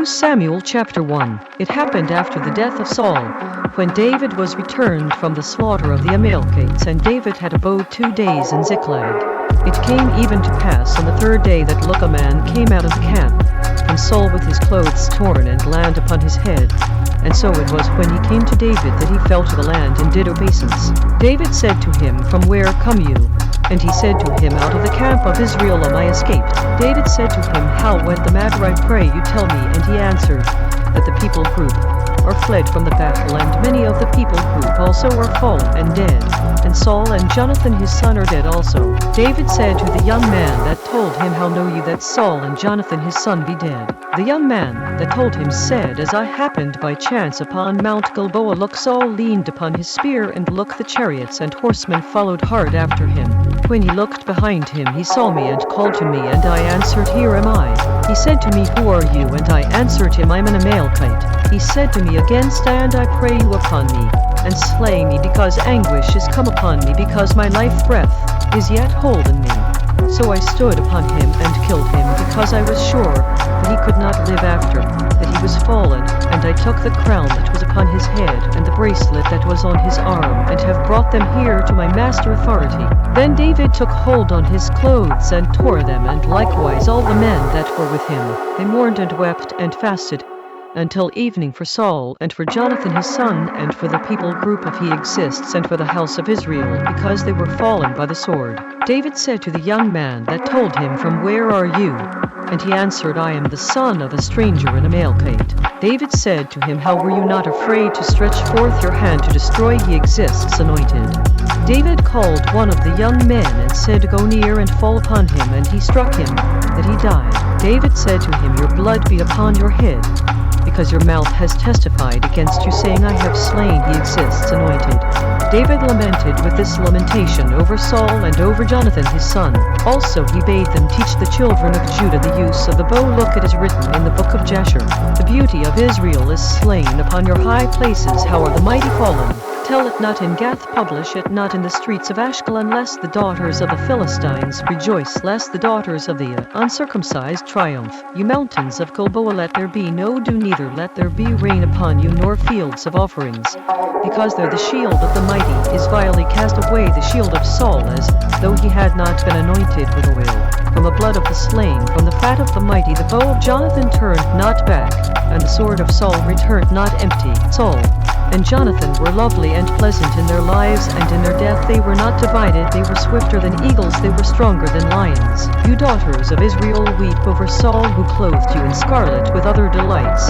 2 Samuel chapter 1. It happened after the death of Saul, when David was returned from the slaughter of the Amalekites, and David had abode 2 days in Ziklag. It came even to pass on the 3rd day that look, a man came out of the camp from Saul with his clothes torn and land upon his head. And so it was when he came to David that he fell to the land and did obeisance. David said to him, From where come you? And he said to him, Out of the camp of Israel am I escaped. David said to him, How went the matter, I pray you tell me. And he answered, That the people group are fled from the battle, and many of the people group also are fallen and dead. And Saul and Jonathan his son are dead also. David said to the young man that told him, How know you that Saul and Jonathan his son be dead? The young man that told him said, As I happened by chance upon Mount Gilboa, look, Saul leaned upon his spear, and look, the chariots and horsemen followed hard after him. When he looked behind him, he saw me and called to me, and I answered, Here am I. He said to me, Who are you? And I answered him, I'm an Amalekite. He said to me again, Stand, I pray you, upon me, and slay me, because anguish is come upon me, because my life breath is yet holden me. So I stood upon him and killed him, because I was sure that he could not live after that he was fallen. And I took the crown that was upon his head, and the bracelet that was on his arm, and have brought them here to my master Authority. Then David took hold on his clothes and tore them, and likewise all the men that were with him. They mourned and wept and fasted until evening for Saul, and for Jonathan his son, and for the people group of he exists, and for the house of Israel, because they were fallen by the sword. David said to the young man that told him, From where are you? And he answered, I am the son of a stranger, an Amalekite. David said to him, How were you not afraid to stretch forth your hand to destroy he exists anointed? David called one of the young men and said, Go near and fall upon him, and he struck him, that he died. David said to him, Your blood be upon your head, because your mouth has testified against you, saying, I have slain he exists anointed. David lamented with this lamentation over Saul and over Jonathan his son. Also he bade them teach the children of Judah the use of the bow. Look, it is written in the book of Jasher, The beauty of Israel is slain upon your high places. How are the mighty fallen? Tell it not in Gath, publish it not in the streets of Ashkelon, lest the daughters of the Philistines rejoice, lest the daughters of the uncircumcised triumph. You mountains of Gilboa, let there be no dew, neither let there be rain upon you, nor fields of offerings, because there the shield of the mighty is vilely cast away, the shield of Saul, as though he had not been anointed with oil. From the blood of the slain, from the fat of the mighty, the bow of Jonathan turned not back, and the sword of Saul returned not empty. Saul and Jonathan were lovely and pleasant in their lives, and in their death they were not divided. They were swifter than eagles, they were stronger than lions. You daughters of Israel, weep over Saul, who clothed you in scarlet with other delights,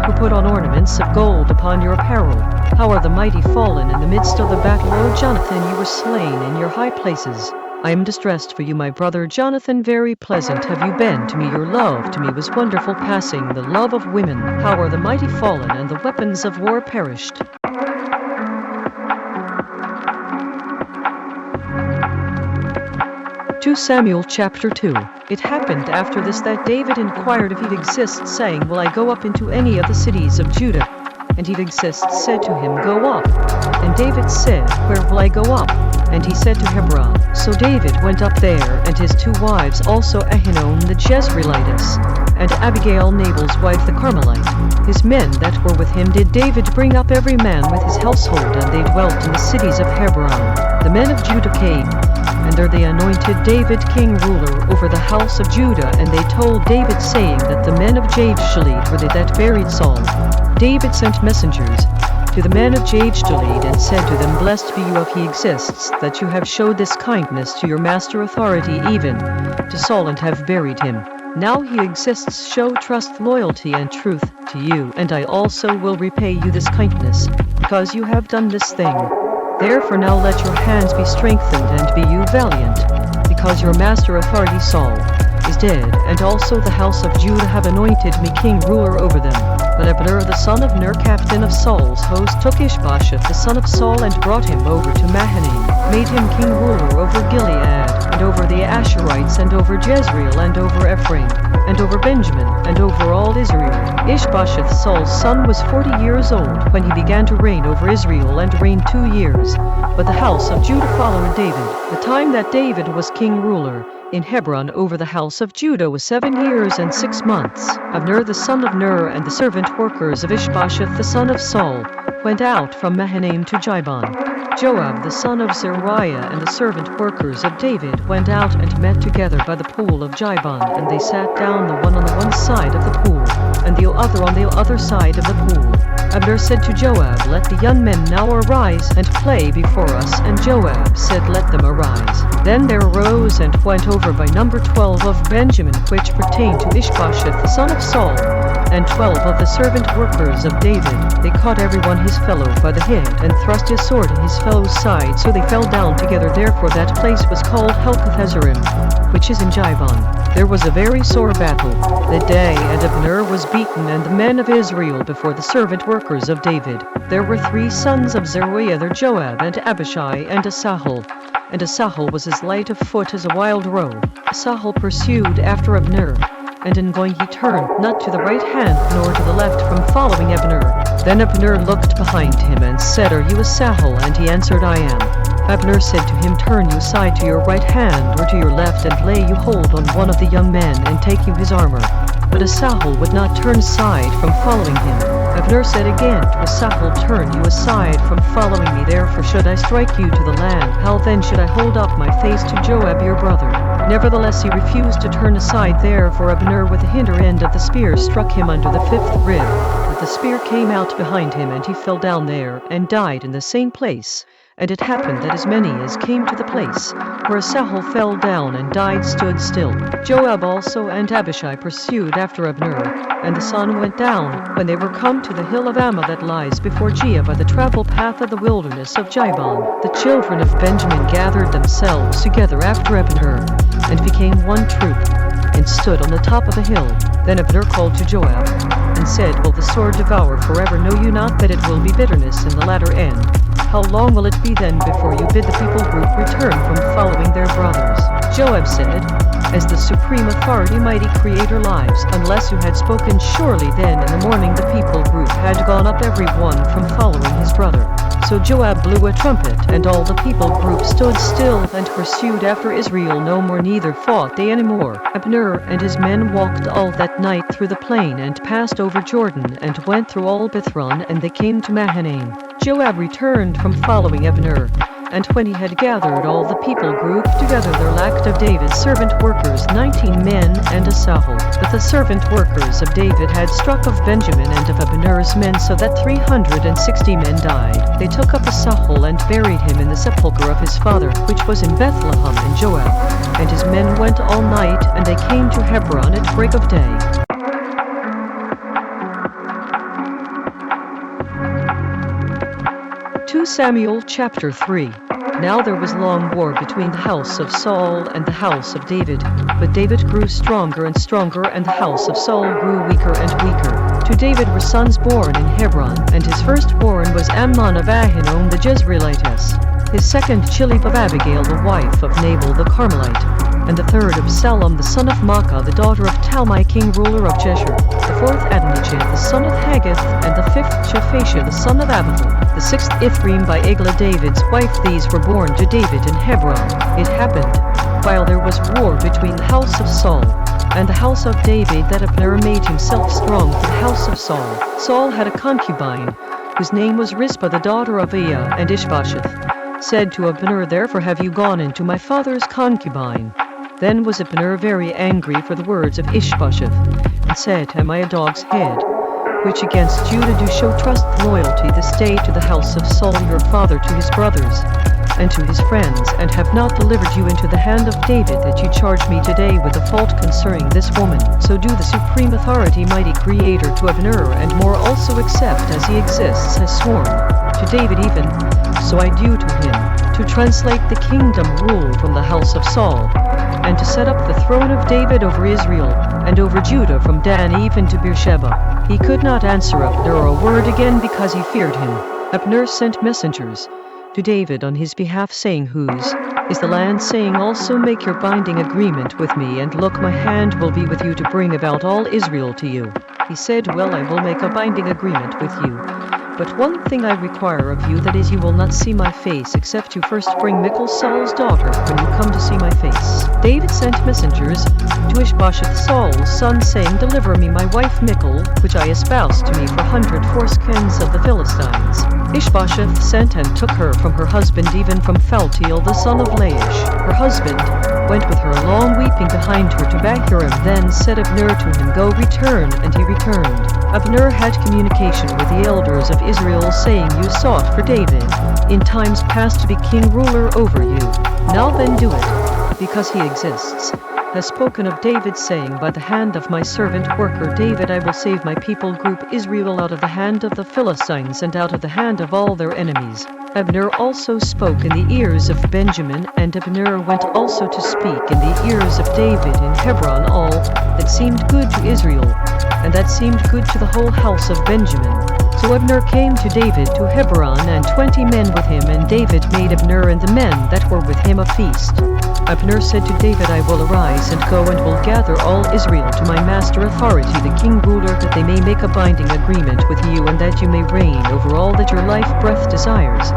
who put on ornaments of gold upon your apparel. How are the mighty fallen in the midst of the battle? O Jonathan, you were slain in your high places. I am distressed for you, my brother Jonathan. Very pleasant have you been to me. Your love to me was wonderful, passing the love of women. How are the mighty fallen, and the weapons of war perished? (2 Samuel chapter 2). It happened after this that David inquired of Evildoers, saying, Will I go up into any of the cities of Judah? And Evildoers said to him, Go up. And David said, Where will I go up? And he said, To Hebron. So David went up there, and his 2 wives also, Ahinoam the Jezreelitess, and Abigail Nabal's wife the Carmelite. His men that were with him did David bring up, every man with his household, and they dwelt in the cities of Hebron. The men of Judah came, and there they anointed David king ruler over the house of Judah. And they told David, saying, That the men of Jabeshgilead were they that buried Saul. David sent messengers to the men of Jabeshgilead, and said to them, Blessed be you of he exists, that you have showed this kindness to your master Authority, even to Saul, and have buried him. Now he exists, show trust, loyalty, and truth to you, and I also will repay you this kindness, because you have done this thing. Therefore now let your hands be strengthened, and be you valiant, because your master Authority Saul is dead, and also the house of Judah have anointed me king ruler over them. But Abner the son of Ner, captain of Saul's host, took Ishbosheth the son of Saul, and brought him over to Mahanaim, made him king ruler over Gilead, and over the Asherites, and over Jezreel, and over Ephraim, and over Benjamin, and over all Israel. Ishbosheth, Saul's son, was 40 years old when he began to reign over Israel, and reigned 2 years. But the house of Judah followed David. The time that David was king ruler in Hebron over the house of Judah was 7 years and 6 months. Abner the son of Ner and the servant workers of Ishbosheth the son of Saul went out from Mahanaim to Gibon. Joab the son of Zeruiah and the servant workers of David went out and met together by the pool of Gibon, and they sat down, the one on the one side of the pool, and the other on the other side of the pool. Abner said to Joab, "Let the young men now arise and play before us." And Joab said, "Let them arise." Then there arose and went over by number 12 of Benjamin, which pertained to Ishbosheth the son of Saul, and 12 of the servant workers of David. They caught everyone his fellow by the head, and thrust his sword in his fellow's side, so they fell down together. Therefore that place was called Helkath-Hazarim, which is in Gibon. There was a very sore battle that day, and Abner was beaten, and the men of Israel before the servant workers of David. There were 3 sons of Zeruiah there, Joab, and Abishai, and Asahel. And Asahel was as light of foot as a wild roe. Asahel pursued after Abner, and in going he turned not to the right hand nor to the left from following Abner. Then Abner looked behind him and said, "Are you Asahel?" And he answered, "I am." Abner said to him, "Turn you aside to your right hand or to your left, and lay you hold on one of the young men, and take you his armor." But Asahel would not turn aside from following him. Abner said again to Asahel, "Turn you aside from following me, therefore should I strike you to the land. How then should I hold up my face to Joab your brother?" Nevertheless he refused to turn aside. Therefore Abner with the hinder end of the spear struck him under the 5th rib. But the spear came out behind him, and he fell down there, and died in the same place. And it happened that as many as came to the place where Asahel fell down and died stood still. Joab also and Abishai pursued after Abner, and the sun went down when they were come to the hill of Ammah that lies before Giah by the travel path of the wilderness of Gibon. The children of Benjamin gathered themselves together after Abner, and became one troop, and stood on the top of the hill. Then Abner called to Joab, and said, "Will the sword devour forever? Know you not that it will be bitterness in the latter end? How long will it be then before you bid the people group return from following their brothers?" Joab said, "As the supreme authority, mighty creator lives, unless you had spoken, surely then in the morning the people group had gone up every one from following his brother." So Joab blew a trumpet, and all the people group stood still and pursued after Israel no more, neither fought they any more. Abner and his men walked all that night through the plain, and passed over Jordan, and went through all Bithron, and they came to Mahanaim. Joab returned from following Abner, and when he had gathered all the people group together, there lacked of David's servant workers 19 men and Asahel. But the servant workers of David had struck of Benjamin and of Abner's men, so that 360 men died. They took up Asahel and buried him in the sepulchre of his father, which was in Bethlehem. And Joab and his men went all night, and they came to Hebron at break of day. 2 Samuel chapter 3. Now there was long war between the house of Saul and the house of David. But David grew stronger and stronger, and the house of Saul grew weaker and weaker. To David were sons born in Hebron, and his firstborn was Amnon of Ahinoam the Jezreelitess, his second Chilib of Abigail the wife of Nabal the Carmelite, and the third of Salom the son of Maacah the daughter of Talmai king ruler of Jeshur, the fourth Adonijah the son of Haggith, and the fifth Shephatiah the son of Abihail, the sixth Ithream by Eglah David's wife. These were born to David in Hebron. It happened, while there was war between the house of Saul and the house of David, that Abner made himself strong for the house of Saul. Saul had a concubine, whose name was Rizpah the daughter of Aiah, and Ishbosheth said to Abner, "Therefore have you gone into my father's concubine?" Then was Abner very angry for the words of Ishbosheth, and said, "Am I a dog's head, which against Judah do show trust loyalty this day to the house of Saul your father, to his brothers, and to his friends, and have not delivered you into the hand of David, that you charge me today with a fault concerning this woman? So do the supreme authority, mighty creator, to Abner, and more also, except as he exists, has sworn to David, even so I do to him, to translate the kingdom rule from the house of Saul, and to set up the throne of David over Israel, and over Judah from Dan even to Beersheba." He could not answer Abner a word again, because he feared him. Abner sent messengers to David on his behalf, saying, Whose is the land? Saying also, Make your binding agreement with me, and look, my hand will be with you to bring about all Israel to you. He said, Well, I will make a binding agreement with you. But one thing I require of you, that is, you will not see my face, except you first bring Michal, Saul's daughter, when you come to see my face. David sent messengers to Ishbosheth, Saul's son, saying, Deliver me my wife Michal, which I espoused to me for 100 foreskins of the Philistines. Ishbosheth sent and took her from her husband, even from Phaltiel the son of Laish. Her husband went with her along, weeping behind her, to Bahurim. Then said Abner to him, Go, return. And he returned. Abner had communication with the elders of Israel, saying, You sought for David in times past to be king, ruler over you. Now then do it, because he exists. Has spoken of David, saying, By the hand of my servant worker David I will save my people group Israel out of the hand of the Philistines and out of the hand of all their enemies. Abner also spoke in the ears of Benjamin, and Abner went also to speak in the ears of David in Hebron all that seemed good to Israel, and that seemed good to the whole house of Benjamin. So Abner came to David to Hebron, and 20 men with him, and David made Abner and the men that were with him a feast. Abner said to David, I will arise and go, and will gather all Israel to my master Authority, the king ruler, that they may make a binding agreement with you, and that you may reign over all that your life breath desires.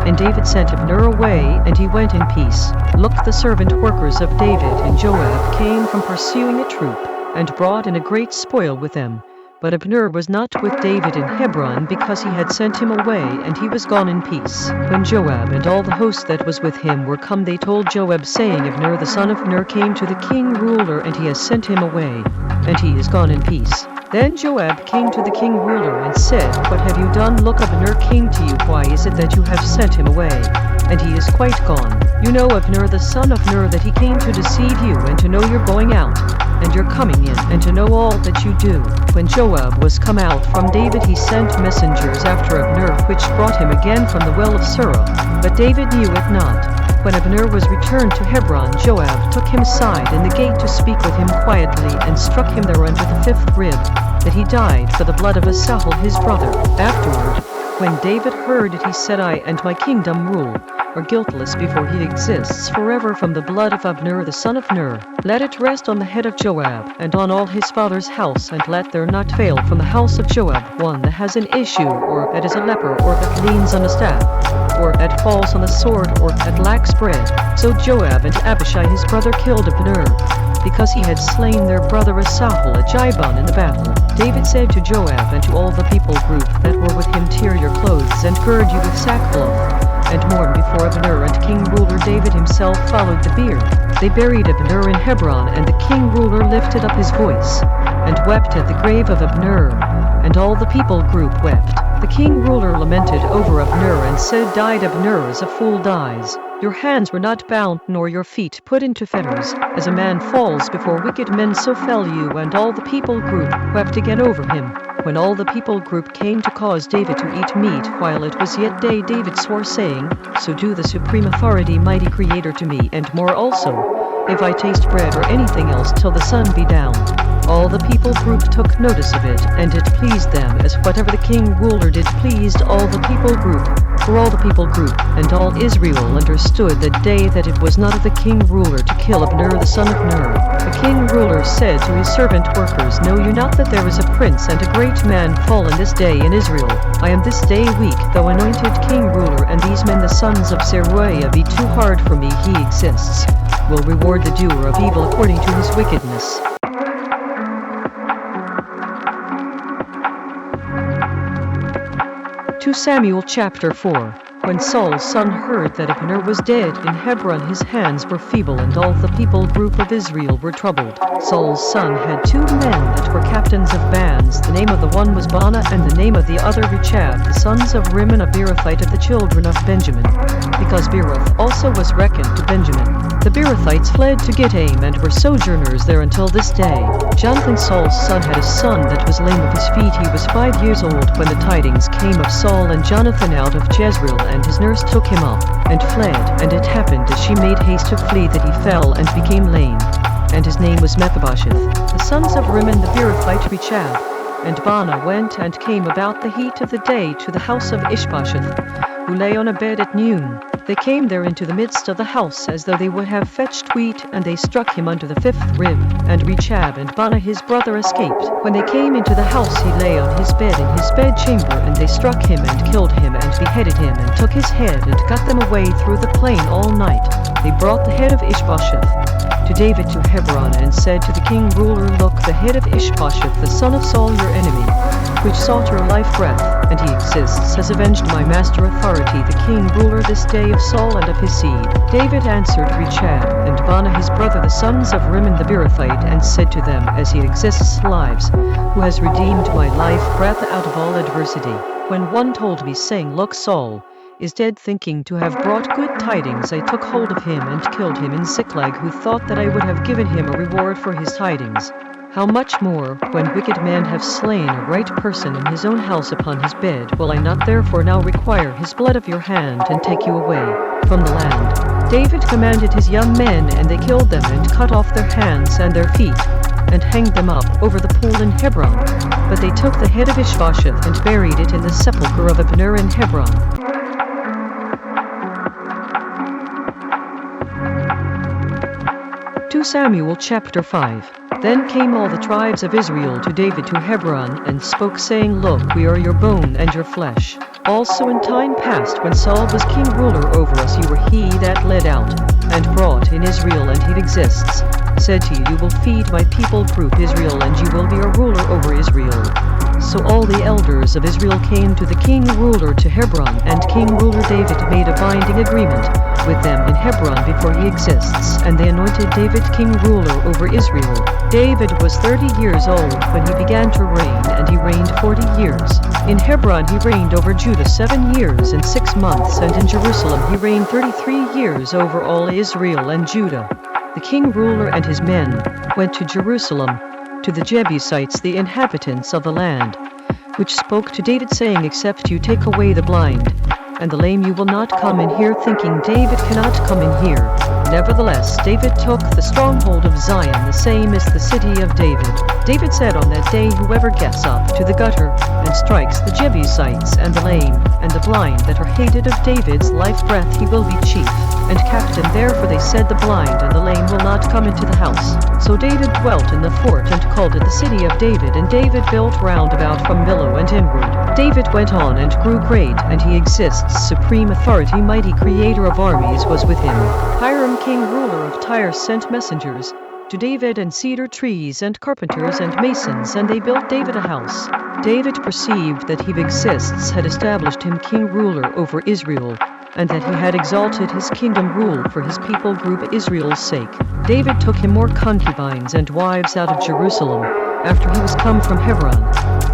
And David sent Abner away, and he went in peace. Look, the servant workers of David and Joab came from pursuing a troop, and brought in a great spoil with them. But Abner was not with David in Hebron, because he had sent him away, and he was gone in peace. When Joab and all the host that was with him were come, they told Joab, saying, Abner the son of Ner came to the king ruler, and he has sent him away, and he is gone in peace. Then Joab came to the king ruler and said, What have you done? Look, Abner came to you. Why is it that you have sent him away? And he is quite gone. You know Abner the son of Ner, that he came to deceive you, and to know your going out, and your coming in, and to know all that you do. When Joab was come out from David, he sent messengers after Abner, which brought him again from the well of Sirah. But David knew it not. When Abner was returned to Hebron, Joab took him aside in the gate to speak with him quietly, and struck him there under the 5th rib, that he died for the blood of Asahel his brother. Afterward, when David heard it, he said, I and my kingdom rule are guiltless before he exists forever from the blood of Abner the son of Ner. Let it rest on the head of Joab, and on all his father's house, and let there not fail from the house of Joab one that has an issue, or that is a leper, or that leans on a staff, or that falls on the sword, or that lacks bread. So Joab and Abishai his brother killed Abner, because he had slain their brother Asahel at Gibon in the battle. David said to Joab and to all the people group that were with him, Tear your clothes, and gird you with sackcloth, and mourn before Abner. And king ruler David himself followed the bier. They buried Abner in Hebron, and the king ruler lifted up his voice, and wept at the grave of Abner, and all the people group wept. The king ruler lamented over Abner, and said, Died Abner as a fool dies. Your hands were not bound, nor your feet put into fetters. As a man falls before wicked men, so fell you. And all the people group wept again over him. When all the people group came to cause David to eat meat while it was yet day, David swore, saying, So do the supreme authority, mighty creator, to me, and more also, if I taste bread or anything else till the sun be down. All the people group took notice of it, and it pleased them, as whatever the king ruler did pleased all the people group. For all the people group and all Israel understood that day that it was not of the king ruler to kill Abner the son of Ner. The king ruler said to his servant workers, Know you not that there is a prince and a great man fallen this day in Israel? I am this day weak, though anointed king ruler, and these men the sons of Zeruiah be too hard for me. He exists, will reward the doer of evil according to his wickedness. 2 Samuel chapter 4. When Saul's son heard that Abner was dead in Hebron, his hands were feeble, and all the people group of Israel were troubled. Saul's son had 2 men that were captains of bands. The name of the one was Baanah, and the name of the other Rechab, the sons of Rimmon, a Beerothite of the children of Benjamin, because Beeroth also was reckoned to Benjamin. The Beerothites fled to Gittaim, and were sojourners there until this day. Jonathan, Saul's son, had a son that was lame of his feet. He was 5 years old when the tidings came of Saul and Jonathan out of Jezreel, and his nurse took him up, and fled. And it happened, as she made haste to flee, that he fell and became lame. And his name was Mephibosheth. The sons of Rimmon the Beerothite, Rechab and Baanah, went and came about the heat of the day to the house of Ishbosheth, who lay on a bed at noon. They came there into the midst of the house as though they would have fetched wheat, and they struck him under the 5th rib. And Rechab and Baanah his brother escaped. When they came into the house, he lay on his bed in his bedchamber, and they struck him and killed him and beheaded him and took his head and got them away through the plain all night. They brought the head of Ishbosheth to David to Hebron and said to the king ruler, Look, the head of Ishbosheth, the son of Saul your enemy, which sought your life breath, and he exists, has avenged my master authority, the king ruler, this day of Saul and of his seed. David answered Rechab and Baanah his brother, the sons of Rimmon the Beerothite, and said to them, As he exists lives, who has redeemed my life breath out of all adversity. When one told me, saying, Look, Saul is dead, thinking to have brought good tidings, I took hold of him and killed him in Ziklag, who thought that I would have given him a reward for his tidings. How much more, when wicked men have slain a right person in his own house upon his bed, will I not therefore now require his blood of your hand, and take you away from the land? David commanded his young men, and they killed them, and cut off their hands and their feet, and hanged them up over the pool in Hebron. But they took the head of Ishbosheth, and buried it in the sepulchre of Abner in Hebron. 2 Samuel chapter 5. Then came all the tribes of Israel to David to Hebron, and spoke, saying, Look, we are your bone and your flesh. Also in time past, when Saul was king ruler over us, you were he that led out and brought in Israel, and he exists, said to you, You will feed my people group Israel, and you will be a ruler over Israel. So all the elders of Israel came to the king ruler to Hebron, and king ruler David made a binding agreement with them in Hebron before he exists, and they anointed David king ruler over Israel. David was 30 years old when he began to reign, and he reigned 40 years. In Hebron he reigned over Judah 7 years and 6 months, and in Jerusalem he reigned 33 years over all Israel and Judah. The king ruler and his men went to Jerusalem, to the Jebusites, the inhabitants of the land, which spoke to David, saying, Except you take away the blind and the lame, you will not come in here, thinking, David cannot come in here. Nevertheless, David took the stronghold of Zion, the same as the city of David. David said on that day, Whoever gets up to the gutter and strikes the Jebusites and the lame and the blind that are hated of David's life breath, he will be chief and captain. Therefore they said, The blind and the lame will not come into the house. So David dwelt in the fort and called it the city of David, and David built round about from Millo and inward. David went on and grew great, and he exists. Supreme authority, mighty creator of armies, was with him. Hiram king ruler of Tyre sent messengers to David, and cedar trees and carpenters and masons, and they built David a house. David perceived that he exists had established him king ruler over Israel, and that he had exalted his kingdom rule for his people group Israel's sake. David took him more concubines and wives out of Jerusalem after he was come from Hebron,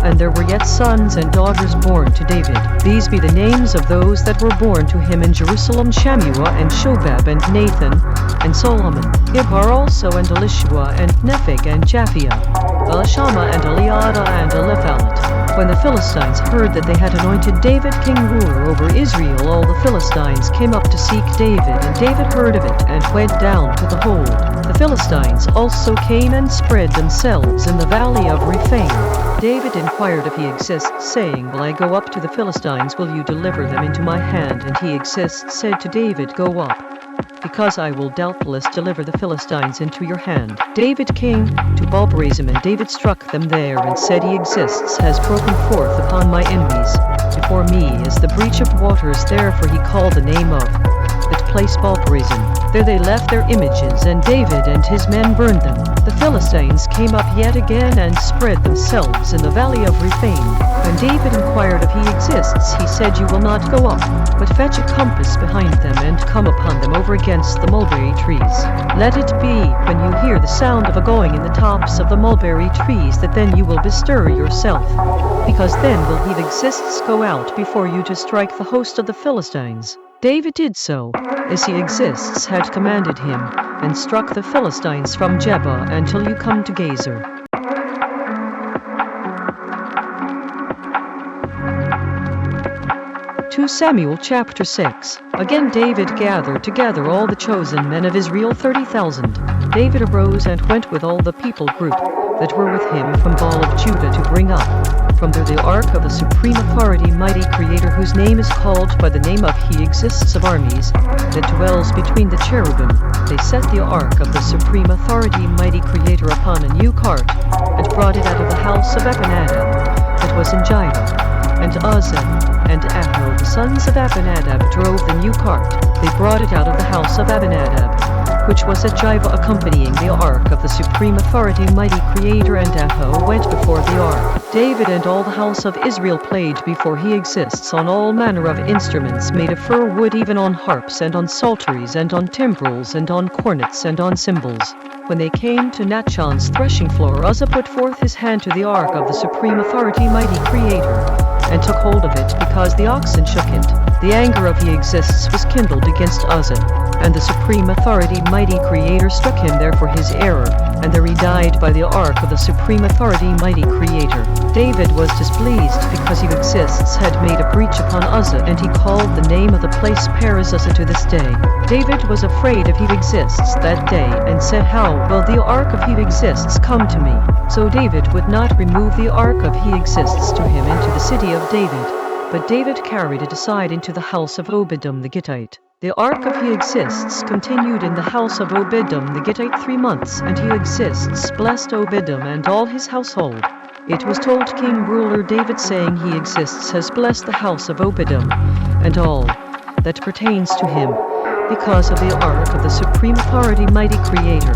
and there were yet sons and daughters born to David. These be the names of those that were born to him in Jerusalem: Shammua and Shobab and Nathan and Solomon, Ibhar also and Elishua and Nepheg and Japhia, Elishama and Eliada and Eliphalet. When the Philistines heard that they had anointed David king ruler over Israel, all the Philistines came up to seek David, and David heard of it and went down to the hold. The Philistines also came and spread themselves in the valley of Rephaim. David inquired if he exists, saying, Will I go up to the Philistines? Will you deliver them into my hand? And he exists said to David, Go up, because I will doubtless deliver the Philistines into your hand. David came to Baal-perazim, and David struck them there, and said, He exists has broken forth upon my enemies. Before me is the breach of waters. Therefore he called the name of that place Baal-perazim. There they left their images, and David and his men burned them. The Philistines came up yet again and spread themselves in the valley of Rephaim. When David inquired if he exists, he said, You will not go up, but fetch a compass behind them, and come upon them over against the mulberry trees. Let it be, when you hear the sound of a going in the tops of the mulberry trees, that then you will bestir yourself, because then will he that exists go out before you to strike the host of the Philistines. David did so, as he exists had commanded him, and struck the Philistines from Jebah until you come to Gazer. Samuel chapter 6. Again David gathered together all the chosen men of Israel, 30,000. David arose and went with all the people group that were with him from Baal of Judah to bring up from there the ark of the supreme authority, mighty Creator, whose name is called by the name of He exists of armies, that dwells between the cherubim. They set the ark of the supreme authority, mighty Creator, upon a new cart, and brought it out of the house of Abinadab, that was in Jireh. And Uzzah and Ahio, the sons of Abinadab, drove the new cart. They brought it out of the house of Abinadab, which was at Jireh, accompanying the ark of the supreme authority, mighty Creator. And Ahio went before the ark. David and all the house of Israel played before He exists on all manner of instruments made of fir wood, even on harps and on psalteries and on timbrels and on cornets and on cymbals. When they came to Nachon's threshing floor, Uzzah put forth his hand to the ark of the supreme authority, mighty Creator, and took hold of it, because the oxen shook it. The anger of He exists was kindled against Uzzah, and the supreme authority, mighty Creator, struck him there for his error, and there he died by the ark of the supreme authority, mighty Creator. David was displeased because He exists had made a breach upon Uzzah, and he called the name of the place Perez-Uzzah to this day. David was afraid of He exists that day, and said, "How will the ark of He exists come to me?" So David would not remove the ark of He exists to him into the city of David, but David carried it aside into the house of Obededom the Gittite. The ark of He exists continued in the house of Obededom the Gittite 3 months, and He exists blessed Obededom and all his household. It was told King Ruler David, saying, He exists has blessed the house of Obededom and all that pertains to him, because of the ark of the supreme authority, mighty Creator.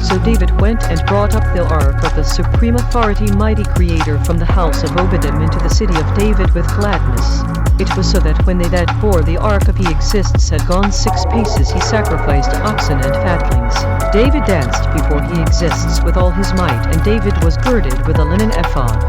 So David went and brought up the ark of the supreme authority, mighty Creator, from the house of Obededom into the city of David with gladness. It was so that when they that bore the ark of He exists had gone 6 paces, he sacrificed oxen and fatlings. David danced before He exists with all his might, and David was girded with a linen ephod.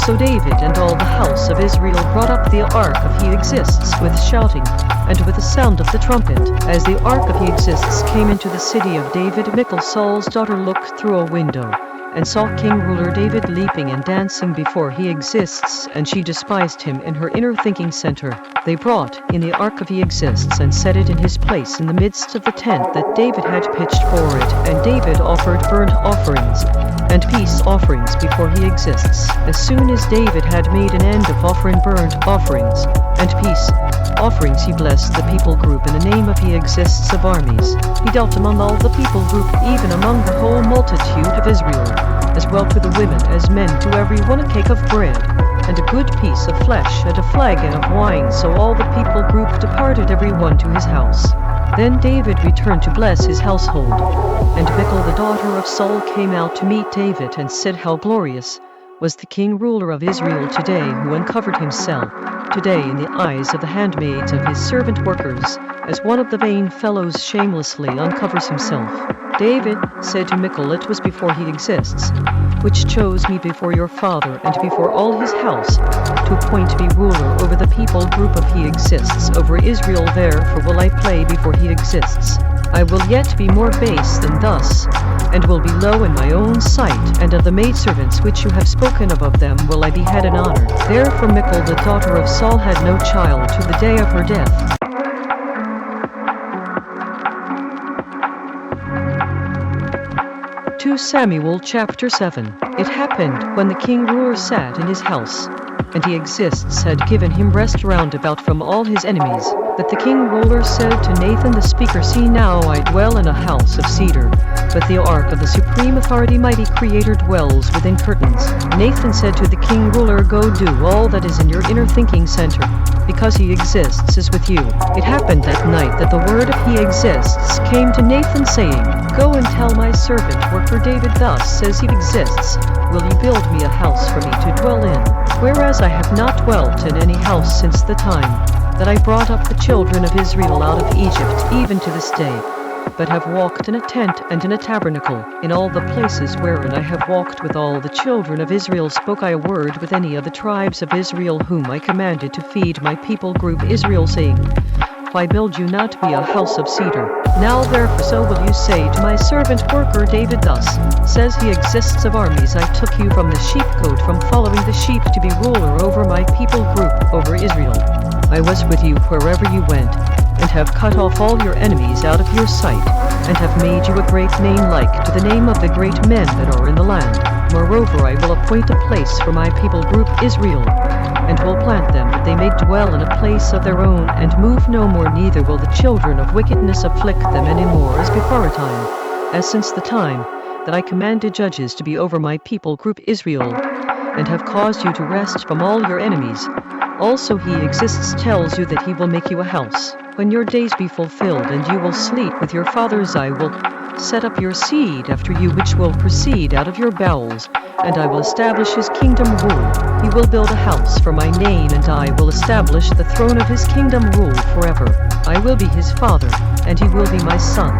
So David and all the house of Israel brought up the ark of He exists with shouting, and with the sound of the trumpet. As the ark of He exists came into the city of David, Michal, Saul's daughter, looked through a window, and saw King Ruler David leaping and dancing before He exists, and she despised him in her inner thinking center. They brought in the ark of He exists and set it in his place in the midst of the tent that David had pitched for it, and David offered burnt offerings and peace offerings before He exists. As soon as David had made an end of offering burnt offerings and peace offerings, he blessed the people group in the name of He exists of armies. He dealt among all the people group, even among the whole multitude of Israel, as well to the women as men, to every one a cake of bread, and a good piece of flesh, and a flagon of wine. So all the people group departed, every one to his house. Then David returned to bless his household. And Michal the daughter of Saul came out to meet David, and said, How glorious was the king ruler of Israel today, who uncovered himself today in the eyes of the handmaids of his servant workers, as one of the vain fellows shamelessly uncovers himself. David said to Michal, It was before He exists, which chose me before your father and before all his house, to appoint me ruler over the people group of He exists over Israel. Therefore will I play before He exists. I will yet be more base than thus, and will be low in my own sight, and of the maidservants which you have spoken of them will I be had in honor. Therefore Michal the daughter of Saul had no child to the day of her death. 2 Samuel chapter 7. It happened, when the king ruler sat in his house, and He exists had given him rest round about from all his enemies, that the king ruler said to Nathan the speaker, See now I dwell in a house of cedar, but the ark of the supreme authority, mighty Creator, dwells within curtains. Nathan said to the king ruler, Go do all that is in your inner thinking center, because He exists is with you. It happened that night that the word of He exists came to Nathan, saying, Go and tell my servant worker David, Thus says He exists, Will you build me a house for me to dwell in? Whereas I have not dwelt in any house since the time that I brought up the children of Israel out of Egypt, even to this day, but have walked in a tent and in a tabernacle. In all the places wherein I have walked with all the children of Israel spoke I a word with any of the tribes of Israel whom I commanded to feed my people group Israel, saying, Why build you not me a house of cedar? Now therefore so will you say to my servant worker David, Thus says He exists of armies, I took you from the sheepcote, from following the sheep, to be ruler over my people group, over Israel. I was with you wherever you went, and have cut off all your enemies out of your sight, and have made you a great name like to the name of the great men that are in the land. moreover I will appoint a place for my people group Israel, and will plant them that they may dwell in a place of their own, and move no more, neither will the children of wickedness afflict them any more as before a time, as since the time that I commanded judges to be over my people group Israel, and have caused you to rest from all your enemies. Also he exists tells you that he will make you a house. When your days be fulfilled and you will sleep with your fathers, I will set up your seed after you, which will proceed out of your bowels, and I will establish his kingdom rule. He will build a house for my name, and I will establish the throne of his kingdom rule forever. I will be his father, and he will be my son.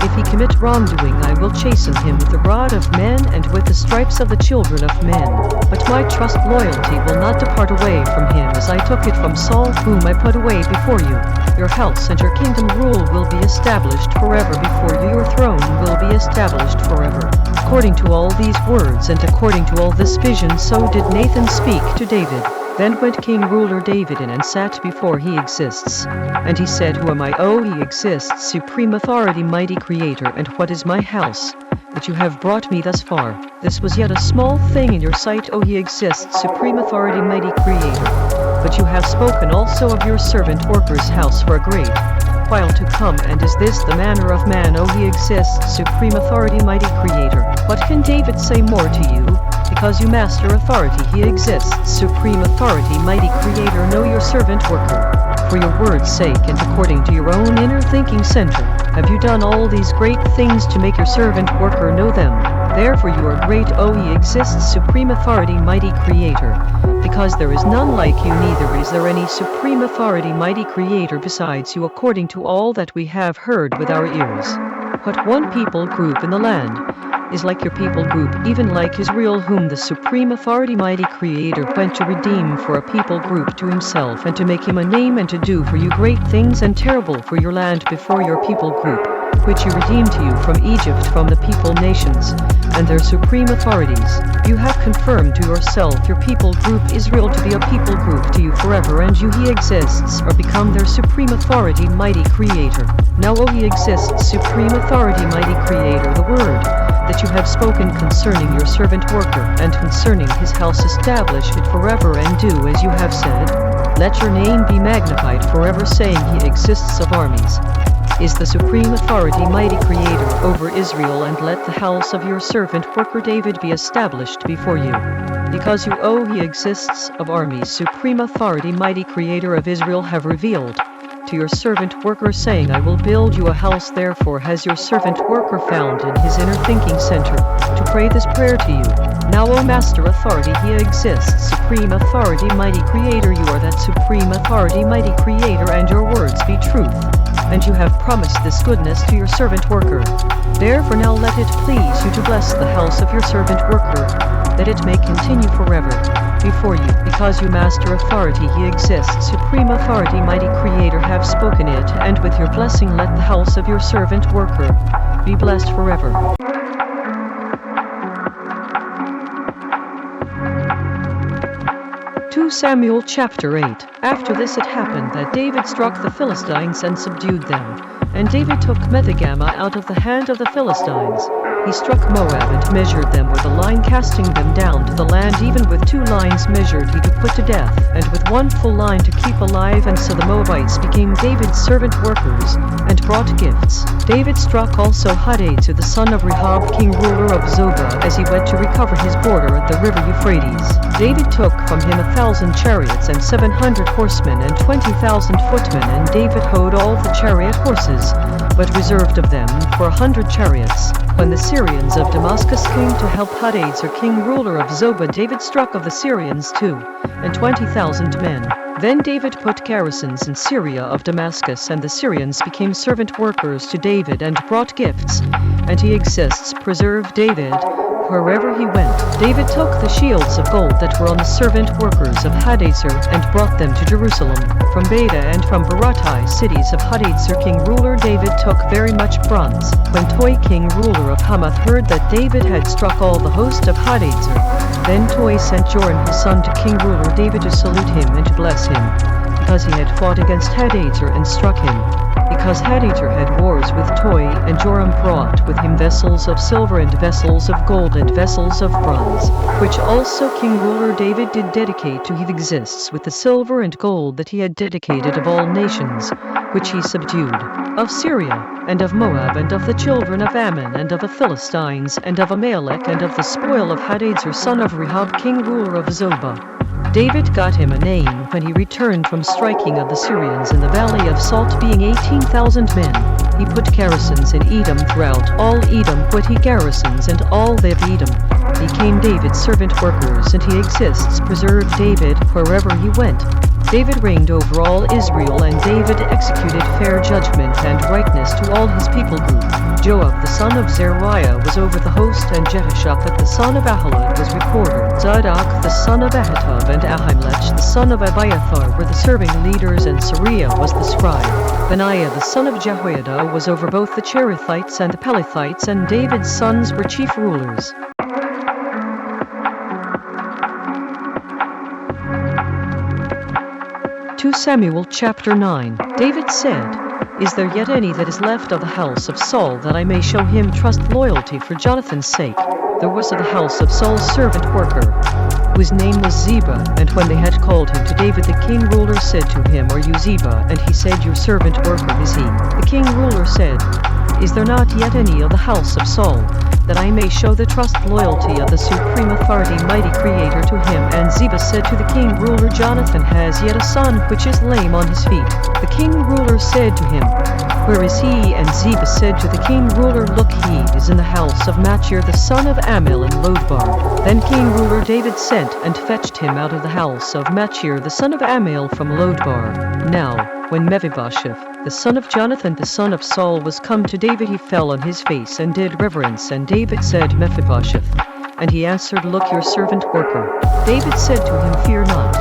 If he commit wrongdoing, I will chasten him with the rod of men and with the stripes of the children of men. But my trust loyalty will not depart away from him, as I took it from Saul, whom I put away before you. Your house and your kingdom rule will be established forever before you. Your throne will be established forever. According to all these words and according to all this vision, so did Nathan speak to David. Then went King Ruler David in and sat before he exists. And he said, Who am I? O he exists, supreme authority, mighty creator, and what is my house, that you have brought me thus far? This was yet a small thing in your sight, O he exists, supreme authority, mighty creator. But you have spoken also of your servant worker's house for a great while to come, and is this the manner of man? O he exists, supreme authority, mighty creator. What can David say more to you? Because you master authority, he exists, supreme authority, mighty creator. Know your servant worker. For your word's sake and according to your own inner thinking center, have you done all these great things to make your servant worker know them. Therefore you are great, O he exists, supreme authority, mighty creator. Because there is none like you, neither is there any supreme authority, mighty creator besides you, according to all that we have heard with our ears. What one people group in the land is like your people group, even like Israel, whom the supreme authority, mighty creator went to redeem for a people group to himself, and to make him a name, and to do for you great things and terrible for your land before your people group, which you redeemed to you from Egypt, from the people nations, and their supreme authorities. You have confirmed to yourself your people group Israel to be a people group to you forever, and you, he exists, are become their supreme authority, mighty creator. Now, O he exists, supreme authority, mighty creator, the word that you have spoken concerning your servant worker, and concerning his house, establish it forever, and do as you have said. Let your name be magnified forever, saying he exists of armies, is the supreme authority, mighty creator over Israel, and let the house of your servant worker David be established before you. Because you, O he exists of armies, supreme authority, mighty creator of Israel, have revealed to your servant worker, saying, I will build you a house. Therefore has your servant worker found in his inner thinking center to pray this prayer to you. Now, O master authority, he exists, supreme authority, mighty creator. You are that supreme authority, mighty creator, and your words be truth. And you have promised this goodness to your servant worker. Therefore now let it please you to bless the house of your servant worker, that it may continue forever before you. Because you master authority, he exists, supreme authority, mighty creator, have spoken it, and with your blessing let the house of your servant worker be blessed forever. 2 Samuel chapter 8. After this it happened that David struck the Philistines and subdued them. And David took Methegama out of the hand of the Philistines. He struck Moab and measured them with a line, casting them down to the land. Even with 2 lines measured he to put to death, and with 1 full line to keep alive. And so the Moabites became David's servant workers, and brought gifts. David struck also Hadadezer the son of Rehob, king ruler of Zobah, as he went to recover his border at the river Euphrates. David took from him 1,000 chariots and 700 horsemen and 20,000 footmen. And David houghed all the chariot horses, but reserved of them for 100 chariots. When the Syrians of Damascus came to help Hadadezer king ruler of Zobah, David struck of the Syrians 220,000 men. Then David put garrisons in Syria of Damascus, and the Syrians became servant workers to David and brought gifts. And he exists, preserved David wherever he went. David took the shields of gold that were on the servant workers of Hadadezer, and brought them to Jerusalem. From Beta and from Baratai, cities of Hadadezer king ruler, David took very much bronze. When Toi king ruler of Hamath heard that David had struck all the host of Hadadezer, then Toi sent Joram his son to king ruler David to salute him and to bless him, because he had fought against Hadazer and struck him. Because Hadazer had wars with Toi, and Joram brought with him vessels of silver and vessels of gold and vessels of bronze, which also King Ruler David did dedicate to him exists with the silver and gold that he had dedicated of all nations, which he subdued, of Syria, and of Moab, and of the children of Ammon, and of the Philistines, and of Amalek, and of the spoil of Hadazer son of Rehob king ruler of Zobah. David got him a name when he returned from striking of the Syrians in the valley of Salt, being 18,000 men. He put garrisons in Edom throughout all Edom, put he garrisons and all they of Edom. Became David's servant workers, and he exists preserved David wherever he went. David reigned over all Israel, and David executed fair judgment and rightness to all his people group. Joab the son of Zeruiah was over the host, and Jehoshaphat the son of Ahilud was recorder. Zadok the son of Ahitub and Ahimelech the son of Abiathar were the serving leaders, and Sariah was the scribe. Benaiah the son of Jehoiada was over both the Cherethites and the Pelethites, and David's sons were chief rulers. 2 Samuel chapter 9. David said, "Is there yet any that is left of the house of Saul, that I may show him trust loyalty for Jonathan's sake?" There was of the house of Saul's servant worker, whose name was Ziba. And when they had called him to David, the king ruler said to him, "Are you Ziba?" And he said, "Your servant worker is he." The king ruler said, "Is there not yet any of the house of Saul, that I may show the trust loyalty of the supreme authority mighty creator to him?" And Ziba said to the king ruler, "Jonathan has yet a son which is lame on his feet." The king ruler said to him, "Where is he?" And Ziba said to the king ruler, "Look, he is in the house of Machir the son of Ammiel in Lodebar." Then king ruler David sent and fetched him out of the house of Machir the son of Ammiel from Lodebar. Now, when Mephibosheth, the son of Jonathan the son of Saul, was come to David, he fell on his face and did reverence. And David said, "Mephibosheth." And he answered, "Look, your servant worker." David said to him, "Fear not,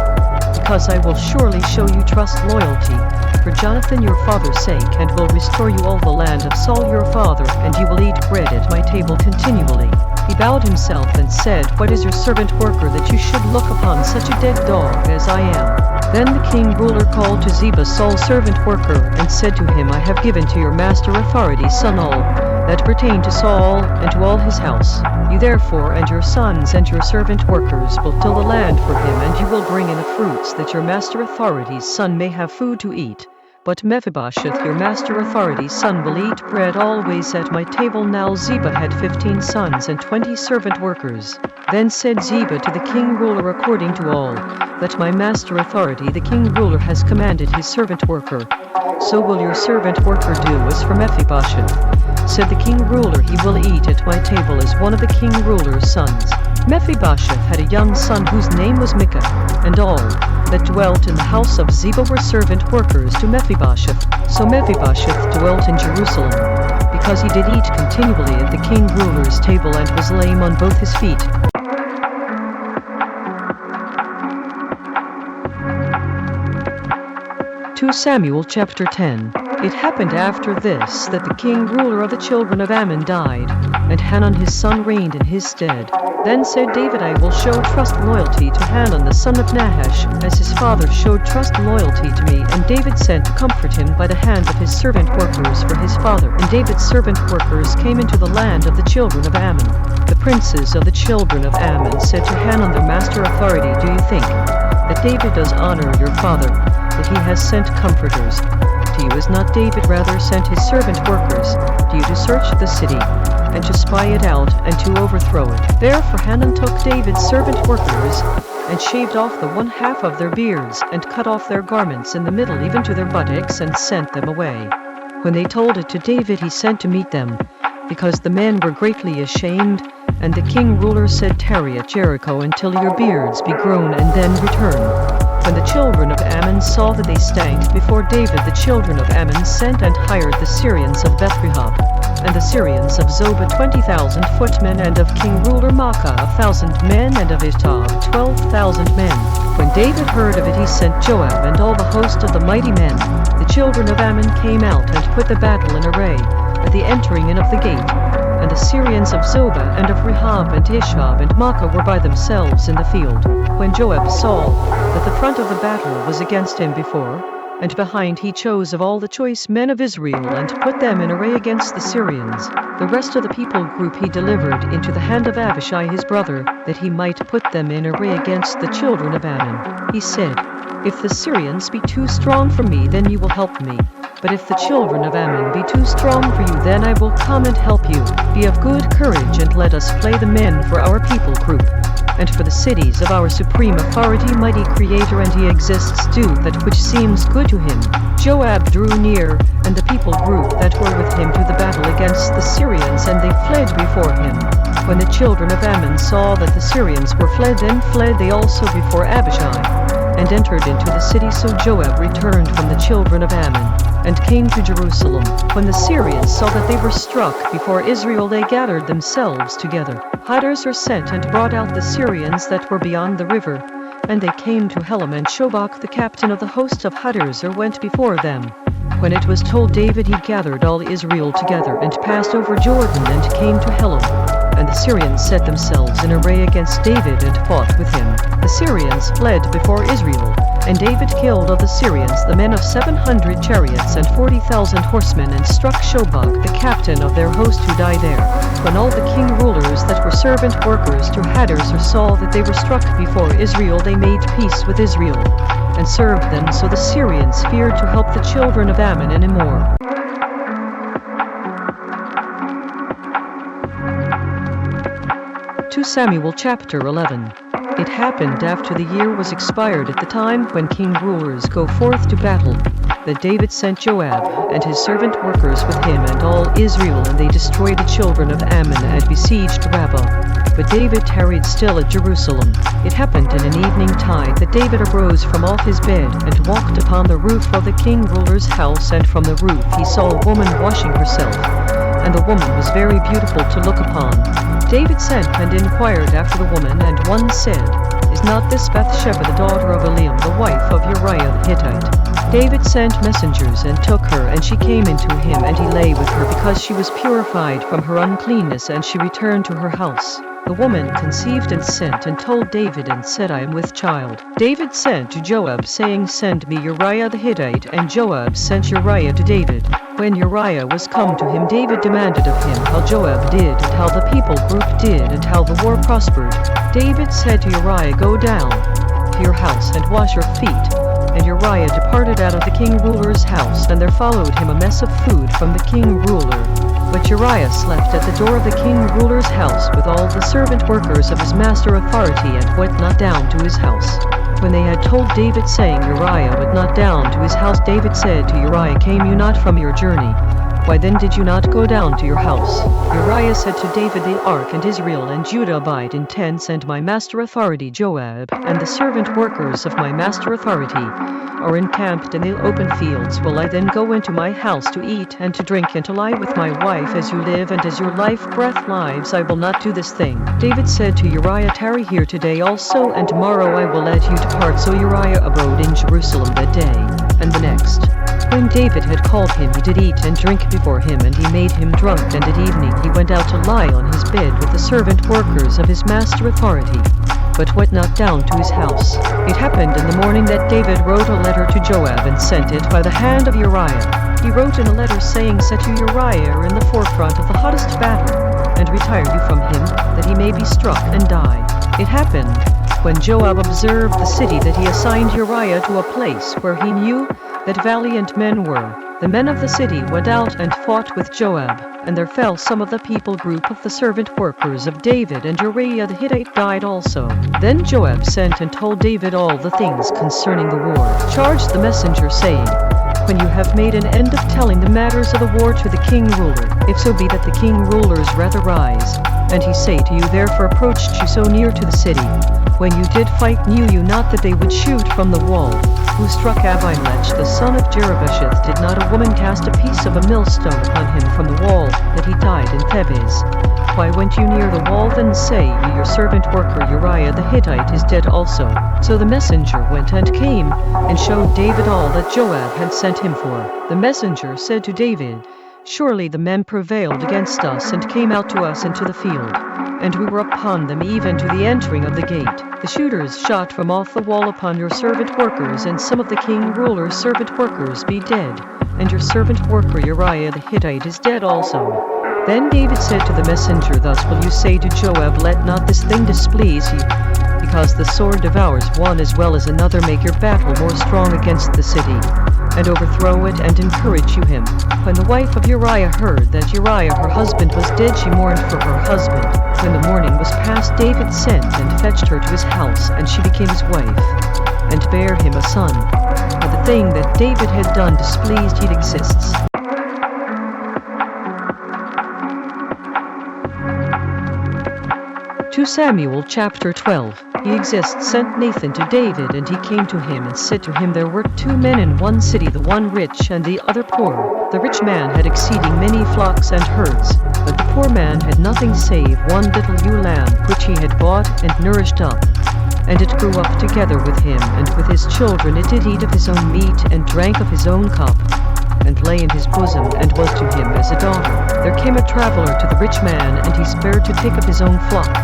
because I will surely show you trust loyalty for Jonathan your father's sake, and will restore you all the land of Saul your father, and you will eat bread at my table continually." He bowed himself and said, "What is your servant worker that you should look upon such a dead dog as I am?" Then the king ruler called to Ziba Saul's servant worker, and said to him, "I have given to your master authority, son, all that pertain to Saul and to all his house. You therefore and your sons and your servant workers will till the land for him, and you will bring in the fruits, that your master authority's son may have food to eat. But Mephibosheth your master authority's son will eat bread always at my table." Now Ziba had 15 sons and 20 servant workers. Then said Ziba to the king ruler, "According to all that my master authority the king ruler has commanded his servant worker, so will your servant worker do. As for Mephibosheth," said the king ruler, "he will eat at my table as one of the king ruler's sons." Mephibosheth had a young son whose name was Micah, and all that dwelt in the house of Ziba were servant workers to Mephibosheth. So Mephibosheth dwelt in Jerusalem, because he did eat continually at the king ruler's table, and was lame on both his feet. 2 Samuel chapter 10. It happened after this that the king ruler of the children of Ammon died, and Hanun his son reigned in his stead. Then said David, "I will show trust loyalty to Hanun the son of Nahash, as his father showed trust loyalty to me." And David sent to comfort him by the hand of his servant workers for his father. And David's servant workers came into the land of the children of Ammon. The princes of the children of Ammon said to Hanun their master authority, "Do you think that David does honor your father, that he has sent comforters to you? Has not David rather sent his servant workers to you to search the city, and to spy it out, and to overthrow it?" Therefore Hanun took David's servant workers, and shaved off the one half of their beards, and cut off their garments in the middle even to their buttocks, and sent them away. When they told it to David, he sent to meet them, because the men were greatly ashamed. And the king ruler said, "Tarry at Jericho until your beards be grown, and then return." When the children of Ammon saw that they stank before David, the children of Ammon sent and hired the Syrians of Beth-rehob, and the Syrians of Zobah 20,000 footmen, and of king ruler Maacah 1,000 men, and of Itob 12,000 men. When David heard of it, he sent Joab and all the host of the mighty men. The children of Ammon came out and put the battle in array at the entering in of the gate. and the Syrians of Zobah and of Rehob and Ishab and Makkah were by themselves in the field. When Joab saw that the front of the battle was against him before and behind, he chose of all the choice men of Israel and put them in array against the Syrians. The rest of the people group he delivered into the hand of Abishai his brother, that he might put them in array against the children of Ammon. He said, "If the Syrians be too strong for me, then you will help me. But if the children of Ammon be too strong for you, then I will come and help you. Be of good courage, and let us play the men for our people group, and for the cities of our supreme authority, mighty creator, and he exists, do that which seems good to him." Joab drew near, and the people group that were with him to the battle against the Syrians, and they fled before him. When the children of Ammon saw that the Syrians were fled, then fled they also before Abishai, and entered into the city. So Joab returned from the children of Ammon, and came to Jerusalem. When the Syrians saw that they were struck before Israel, they gathered themselves together. Hunters were sent and brought out the Syrians that were beyond the river, and they came to Helam, and Shobach the captain of the host of Hadarezer went before them. When it was told David, he gathered all Israel together and passed over Jordan and came to Helam. And the Syrians set themselves in array against David and fought with him. The Syrians fled before Israel, and David killed of the Syrians the men of 700 chariots and 40,000 horsemen, and struck Shobach the captain of their host, who died there. When all the king rulers that were servant workers to Hadarezer saw that they were struck before Israel, they made peace with Israel, and served them. So the Syrians feared to help the children of Ammon any more. 2 Samuel chapter 11. It happened after the year was expired, at the time when king rulers go forth to battle, that David sent Joab and his servant workers with him and all Israel, and they destroyed the children of Ammon and besieged Rabbah. But David tarried still at Jerusalem. It happened in an evening tide that David arose from off his bed and walked upon the roof of the king ruler's house, and from the roof he saw a woman washing herself, and the woman was very beautiful to look upon. David sent and inquired after the woman, and one said, "Is not this Bathsheba the daughter of Eliam, the wife of Uriah the Hittite?" David sent messengers and took her, and she came into him, and he lay with her, because she was purified from her uncleanness, and she returned to her house. The woman conceived and sent and told David and said, "I am with child." David sent to Joab, saying, "Send me Uriah the Hittite." And Joab sent Uriah to David. When Uriah was come to him, David demanded of him how Joab did, and how the people group did, and how the war prospered. David said to Uriah, "Go down to your house and wash your feet." And Uriah departed out of the king ruler's house, and there followed him a mess of food from the king ruler. But Uriah slept at the door of the king ruler's house with all the servant workers of his master authority, and went not down to his house. When they had told David, saying, "Uriah went not down to his house," David said to Uriah, "Came you not from your journey? Why then did you not go down to your house?" Uriah said to David, "The ark and Israel and Judah abide in tents, and my master authority Joab and the servant workers of my master authority are encamped in the open fields. Will I then go into my house to eat and to drink and to lie with my wife? As you live and as your life breath lives, I will not do this thing." David said to Uriah, "Tarry here today also, and tomorrow I will let you depart." So Uriah abode in Jerusalem that day and the next. When David had called him, he did eat and drink before him, and he made him drunk, and at evening he went out to lie on his bed with the servant workers of his master authority, but went not down to his house. It happened in the morning that David wrote a letter to Joab, and sent it by the hand of Uriah. He wrote in a letter, saying, "Set you Uriah in the forefront of the hottest battle, and retire you from him, that he may be struck and die." It happened, when Joab observed the city, that he assigned Uriah to a place where he knew that valiant men were. The men of the city went out and fought with Joab, and there fell some of the people group of the servant workers of David, and Uriah the Hittite died also. Then Joab sent and told David all the things concerning the war, charged the messenger, saying, "When you have made an end of telling the matters of the war to the king ruler, if so be that the king rulers rather rise, and he say to you, Therefore approached you so near to the city, when you did fight, knew you not that they would shoot from the wall? Who struck Abimelech the son of Jerubbesheth? Did not a woman cast a piece of a millstone upon him from the wall, that he died in Thebez? Why went you near the wall? Then say ye, Your servant worker Uriah the Hittite is dead also." So the messenger went and came, and showed David all that Joab had sent him for. The messenger said to David, Surely the men prevailed against us and came out to us into the field, and we were upon them even to the entering of the gate. The shooters shot from off the wall upon your servant workers, and some of the king ruler's servant workers be dead, and your servant worker Uriah the Hittite is dead also. Then David said to the messenger, Thus will you say to Joab, Let not this thing displease you, because the sword devours one as well as another. Make your battle more strong against the city, and overthrow it, and encourage you him. When the wife of Uriah heard that Uriah her husband was dead, she mourned for her husband. When the mourning was past, David sent and fetched her to his house, and she became his wife, and bare him a son. But the thing that David had done displeased he exists. 2 Samuel chapter 12. He exists sent Nathan to David, and he came to him and said to him, There were 2 men in one city, the one rich and the other poor. The rich man had exceeding many flocks and herds, but the poor man had nothing save one little ewe lamb, which he had bought and nourished up. And it grew up together with him, and with his children it did eat of his own meat, and drank of his own cup, and lay in his bosom, and was to him as a daughter. There came a traveler to the rich man, and he spared to take of his own flock,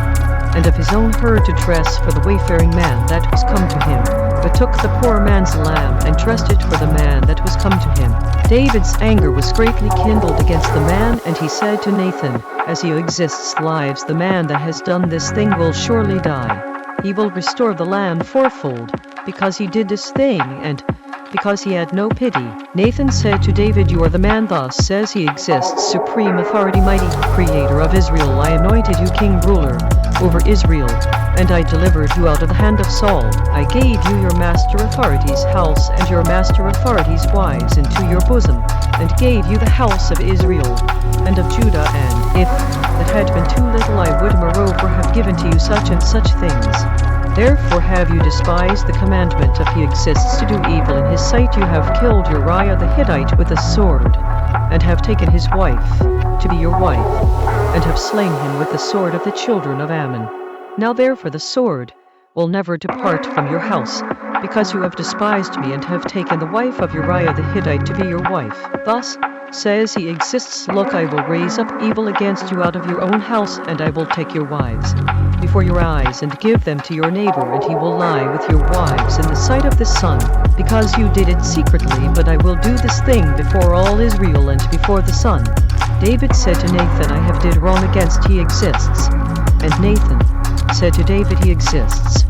and of his own herd to dress for the wayfaring man that was come to him, but took the poor man's lamb, and dressed it for the man that was come to him. David's anger was greatly kindled against the man, and he said to Nathan, As he exists lives, the man that has done this thing will surely die. He will restore the lamb fourfold, because he did this thing, and because he had no pity. Nathan said to David, You are the man. Thus says he exists, supreme authority, mighty creator of Israel. I anointed you king ruler over Israel, and I delivered you out of the hand of Saul. I gave you your master authority's house and your master authority's wives into your bosom, and gave you the house of Israel and of Judah, and if that had been too little, I would moreover have given to you such and such things. Therefore have you despised the commandment of he exists to do evil in his sight. You have killed Uriah the Hittite with a sword, and have taken his wife to be your wife, and have slain him with the sword of the children of Ammon. Now therefore the sword will never depart from your house, because you have despised me, and have taken the wife of Uriah the Hittite to be your wife. Thus says he exists, Look, I will raise up evil against you out of your own house, and I will take your wives before your eyes, and give them to your neighbor, and he will lie with your wives in the sight of the sun, because you did it secretly. But I will do this thing before all Israel and before the sun. David said to Nathan, I have did wrong against he exists. And Nathan said to David, He exists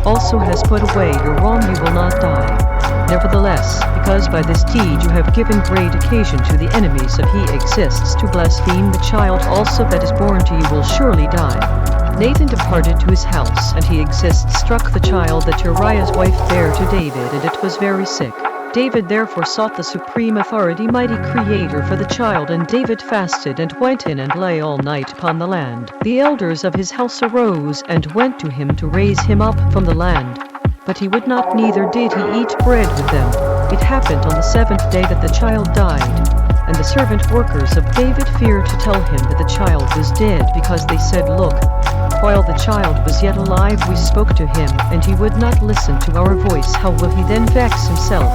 also has put away your wrong, you will not die. Nevertheless, because by this deed you have given great occasion to the enemies of he exists to blaspheme, the child also that is born to you will surely die. Nathan departed to his house, and he exists struck the child that Uriah's wife bare to David, and it was very sick. David therefore sought the supreme authority, mighty creator, for the child, and David fasted and went in and lay all night upon the land. The elders of his house arose and went to him to raise him up from the land, but he would not, neither did he eat bread with them. It happened on the 7th day that the child died, and the servant workers of David feared to tell him that the child was dead, because they said, Look, while the child was yet alive we spoke to him, and he would not listen to our voice. How will he then vex himself,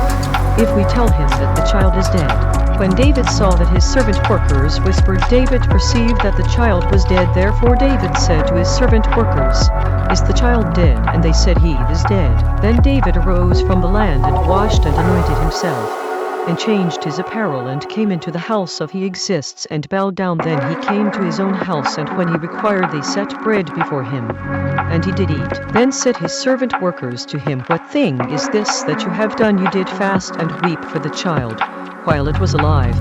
if we tell him that the child is dead? When David saw that his servant workers whispered, David perceived that the child was dead. Therefore David said to his servant workers, Is the child dead? And they said, He is dead. Then David arose from the land, and washed and anointed himself, and changed his apparel, and came into the house of he exists, and bowed down. Then he came to his own house, and when he required they set bread before him, and he did eat. Then said his servant workers to him, What thing is this that you have done? You did fast and weep for the child while it was alive,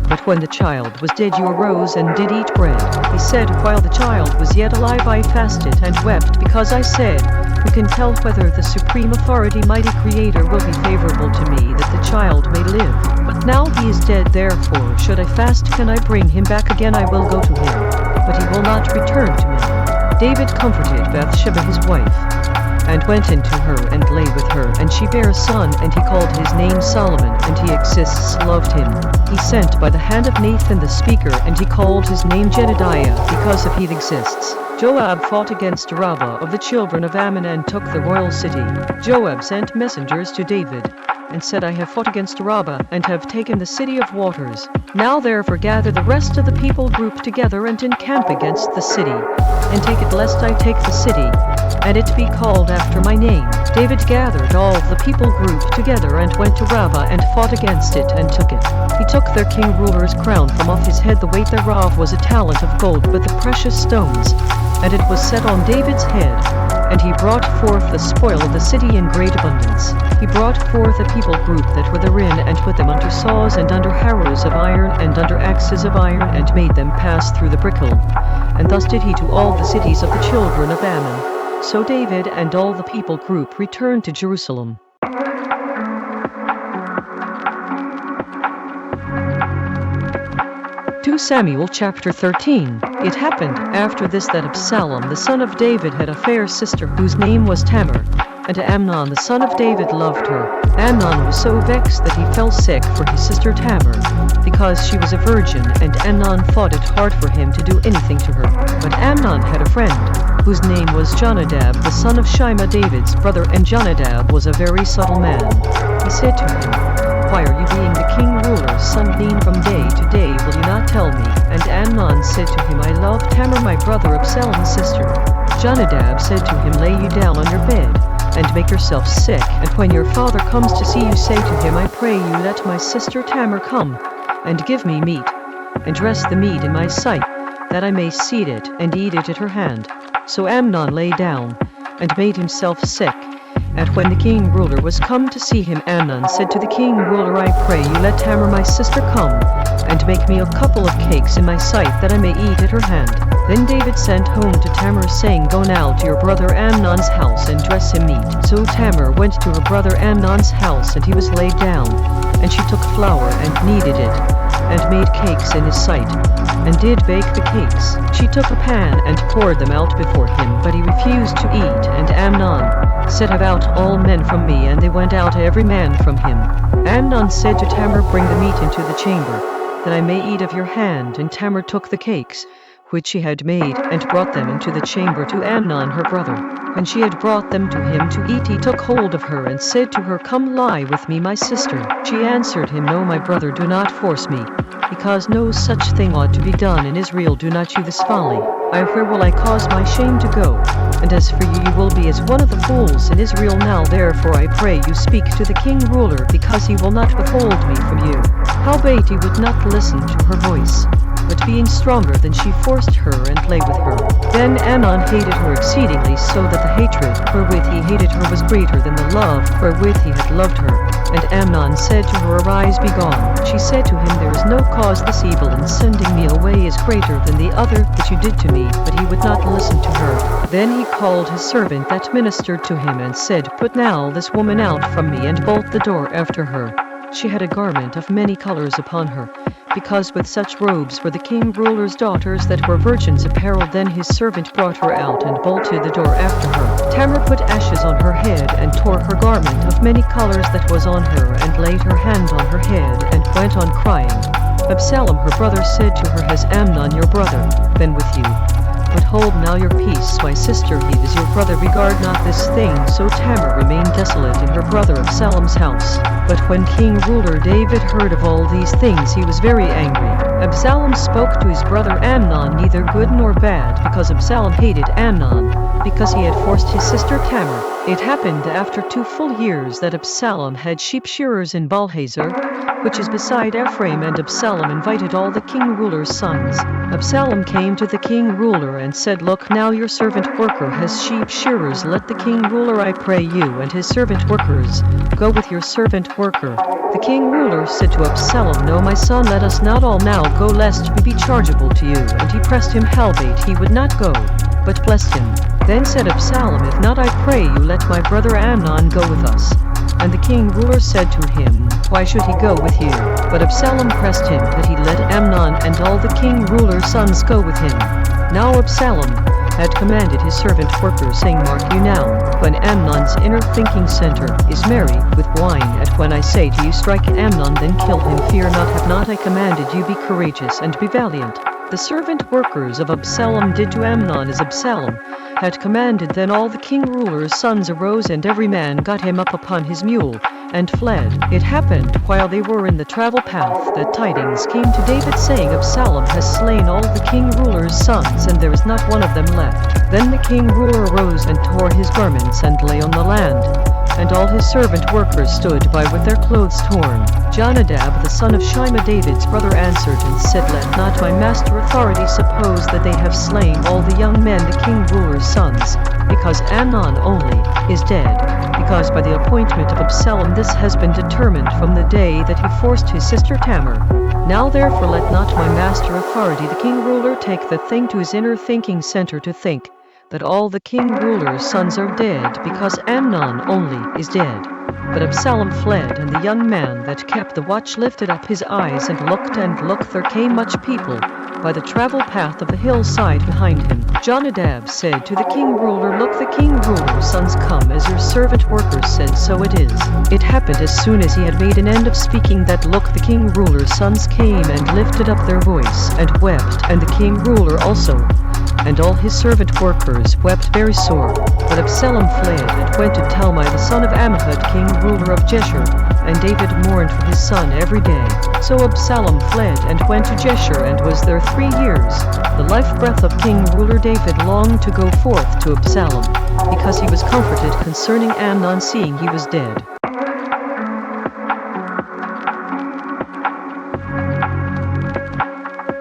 but when the child was dead you arose and did eat bread. He said, While the child was yet alive I fasted and wept, because I said, Who can tell whether the supreme authority, mighty creator, will be favorable to me, that the child may live? But now he is dead, therefore should I fast? Can I bring him back again? I will go to him, but he will not return to me. David comforted Bathsheba his wife, and went into her, and lay with her, and she bare a son, and he called his name Solomon, and he exists loved him. He sent by the hand of Nathan the speaker, and he called his name Jedediah, because of he exists. Joab fought against Rabbah of the children of Ammon, and took the royal city. Joab sent messengers to David, and said, I have fought against Rabbah, and have taken the city of waters. Now therefore gather the rest of the people group together, and encamp against the city, and take it, lest I take the city, and it be called after my name. David gathered all the people group together, and went to Rabbah, and fought against it, and took it. He took their king ruler's crown from off his head, the weight thereof was a talent of gold, but the precious stones, and it was set on David's head. And he brought forth the spoil of the city in great abundance. He brought forth a people group that were therein, and put them under saws, and under harrows of iron, and under axes of iron, and made them pass through the prickle. And thus did he to all the cities of the children of Ammon. So David and all the people group returned to Jerusalem. 2 Samuel chapter 13. It happened after this that Absalom the son of David had a fair sister whose name was Tamar, and Amnon the son of David loved her. Amnon was so vexed that he fell sick for his sister Tamar, because she was a virgin, and Amnon thought it hard for him to do anything to her. But Amnon had a friend, whose name was Jonadab the son of Shimea, David's brother, and Jonadab was a very subtle man. He said to him, Why are you, being the king ruler's son, lean from day to day? Will you not tell me? And Amnon said to him, I love Tamar my brother Absalom's sister. Jonadab said to him, Lay you down on your bed, and make yourself sick, and when your father comes to see you, say to him, I pray you, let my sister Tamar come, and give me meat, and dress the meat in my sight, that I may seethe it, and eat it at her hand. So Amnon lay down, and made himself sick. And when the king ruler was come to see him, Amnon said to the king ruler, I pray you, let Tamar my sister come, and make me a couple of cakes in my sight, that I may eat at her hand. Then David sent home to Tamar, saying, Go now to your brother Amnon's house, and dress him meat. So Tamar went to her brother Amnon's house, and he was laid down. And she took flour, and kneaded it, and made cakes in his sight, and did bake the cakes. She took a pan, and poured them out before him, but he refused to eat. And Amnon said, Have out all men from me, and they went out every man from him. Amnon said to Tamar, Bring the meat into the chamber, that I may eat of your hand. And Tamar took the cakes, which she had made, and brought them into the chamber to Amnon her brother. When she had brought them to him to eat, he took hold of her, and said to her, Come lie with me, my sister. She answered him, No, my brother, do not force me, because no such thing ought to be done in Israel. Do not you this folly. Where will I cause my shame to go? And as for you, you will be as one of the fools in Israel. Now therefore I pray you, speak to the king ruler, because he will not withhold me from you. Howbeit he would not listen to her voice, but being stronger than she, forced her, and lay with her. Then Amnon hated her exceedingly, so that the hatred wherewith he hated her was greater than the love wherewith he had loved her. And Amnon said to her, Arise, be gone. She said to him, There is no cause. This evil in sending me away is greater than the other that you did to me. But he would not listen to her. Then he called his servant that ministered to him, and said, Put now this woman out from me, and bolt the door after her. She had a garment of many colors upon her, because with such robes were the king ruler's daughters that were virgins apparelled. Then his servant brought her out, and bolted the door after her. Tamar put ashes on her head, and tore her garment of many colors that was on her, and laid her hand on her head, and went on crying. Absalom her brother said to her, Has Amnon your brother been with you? But hold now your peace, my sister, he is your brother, regard not this thing. So Tamar remained desolate in her brother Absalom's house. But when king ruler David heard of all these things, he was very angry. Absalom spoke to his brother Amnon neither good nor bad, because Absalom hated Amnon, because he had forced his sister Tamar. It happened after 2 full years that Absalom had sheep shearers in Baalhazor, which is beside Ephraim, and Absalom invited all the king ruler's sons. Absalom came to the king ruler and said, Look, now your servant worker has sheep shearers. Let the king ruler, I pray you, and his servant workers go with your servant worker. The king ruler said to Absalom, No, my son, let us not all now go, lest we be chargeable to you. And he pressed him, howbeit he would not go, but blessed him. Then said Absalom, If not, I pray you, let my brother Amnon go with us. And the king ruler said to him, Why should he go with you? But Absalom pressed him, that he let Amnon and all the king ruler's sons go with him. Now Absalom had commanded his servant workers, saying, Mark you now, when Amnon's inner thinking center is merry with wine, and when I say to you, Strike Amnon, then kill him, fear not, have not I commanded you, be courageous and be valiant. The servant workers of Absalom did to Amnon as Absalom had commanded. Then all the king ruler's sons arose, and every man got him up upon his mule, and fled. It happened while they were in the travel path that tidings came to David, saying, Absalom has slain all the king ruler's sons, and there is not one of them left. Then the king ruler arose and tore his garments and lay on the land. And all his servant workers stood by with their clothes torn. Jonadab the son of Shimei, David's brother, answered and said, Let not my master authority suppose that they have slain all the young men, the king ruler's sons, because Amnon only is dead. Because by the appointment of Absalom this has been determined from the day that he forced his sister Tamar. Now therefore let not my master authority, the king ruler, take the thing to his inner thinking center to think that all the king ruler's sons are dead, because Amnon only is dead. But Absalom fled, and the young man that kept the watch lifted up his eyes and looked, there came much people by the travel path of the hillside behind him. Jonadab said to the king ruler, Look, the king ruler's sons come, as your servant workers said, so it is. It happened as soon as he had made an end of speaking that, look, the king ruler's sons came and lifted up their voice and wept, and the king ruler also, and all his servant workers wept very sore. But Absalom fled and went to Talmai the son of Ammihud, king ruler of Geshur, and David mourned for his son every day. So Absalom fled and went to Geshur, and was there 3 years. The life breath of king ruler David longed to go forth to Absalom, because he was comforted concerning Amnon, seeing he was dead.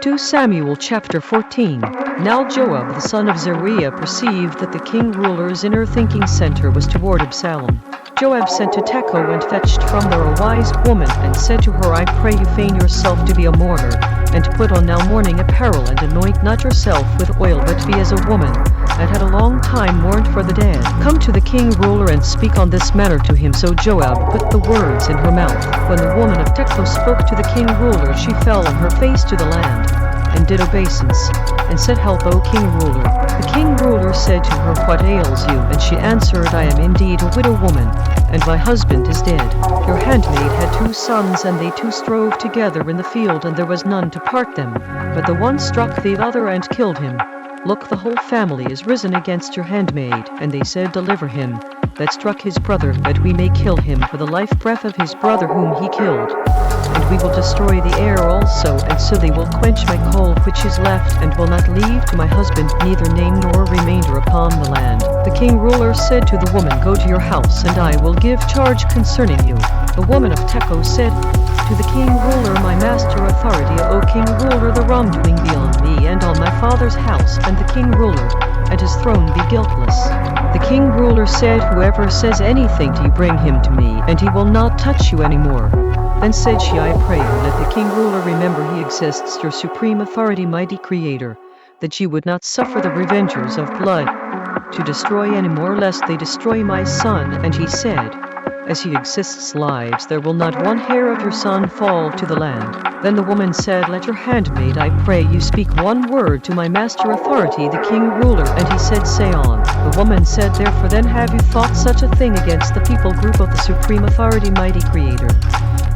2 Samuel chapter 14. Now Joab the son of Zeruiah perceived that the king ruler's inner thinking center was toward Absalom. Joab sent to Tekoa and fetched from there a wise woman, and said to her, I pray you feign yourself to be a mourner, and put on now mourning apparel, and anoint not yourself with oil, but be as a woman that had a long time mourned for the dead. Come to the king ruler and speak on this matter to him. So Joab put the words in her mouth. When the woman of Tekoa spoke to the king ruler, she fell on her face to the land, and did obeisance, and said, Help, O king ruler. The king ruler said to her, What ails you? And she answered, I am indeed a widow woman, and my husband is dead. Your handmaid had 2 sons, and they 2 strove together in the field, and there was none to part them. But the one struck the other and killed him. Look, the whole family is risen against your handmaid. And they said, Deliver him that struck his brother, that we may kill him for the life breath of his brother whom he killed. And we will destroy the heir also, and so they will quench my coal which is left, and will not leave to my husband neither name nor remainder upon the land. The king ruler said to the woman, Go to your house, and I will give charge concerning you. The woman of Tekoa said to the king ruler, My master authority, O king ruler, the wrongdoing be on me and on my father's house, and the king ruler and his throne be guiltless. The king ruler said, Whoever says anything to you, bring him to me, and he will not touch you any more. Then said she, I pray you, let the king ruler remember he exists, your supreme authority, mighty creator, that you would not suffer the revengers of blood to destroy any more, lest they destroy my son. And he said, As he exists lives, there will not one hair of your son fall to the land. Then the woman said, Let your handmaid, I pray you, speak one word to my master authority, the king ruler. And he said, Say on. The woman said, Therefore then have you thought such a thing against the people group of the supreme authority, mighty creator?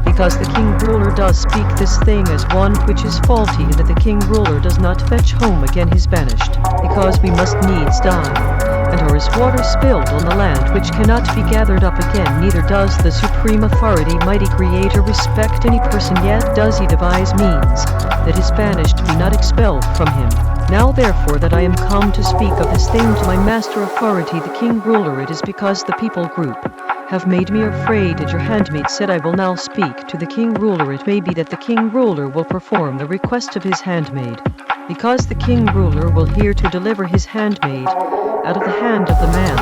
Because the king ruler does speak this thing as one which is faulty, and that the king ruler does not fetch home again his banished, because we must needs die, and are as water spilled on the land, which cannot be gathered up again. Neither does the supreme authority, mighty creator, respect any person, yet does he devise means that his banished be not expelled from him. Now therefore that I am come to speak of this thing to my master authority, the king ruler, it is because the people group have made me afraid, that your handmaid said, I will now speak to the king ruler. It may be that the king ruler will perform the request of his handmaid, because the king ruler will hear to deliver his handmaid out of the hand of the man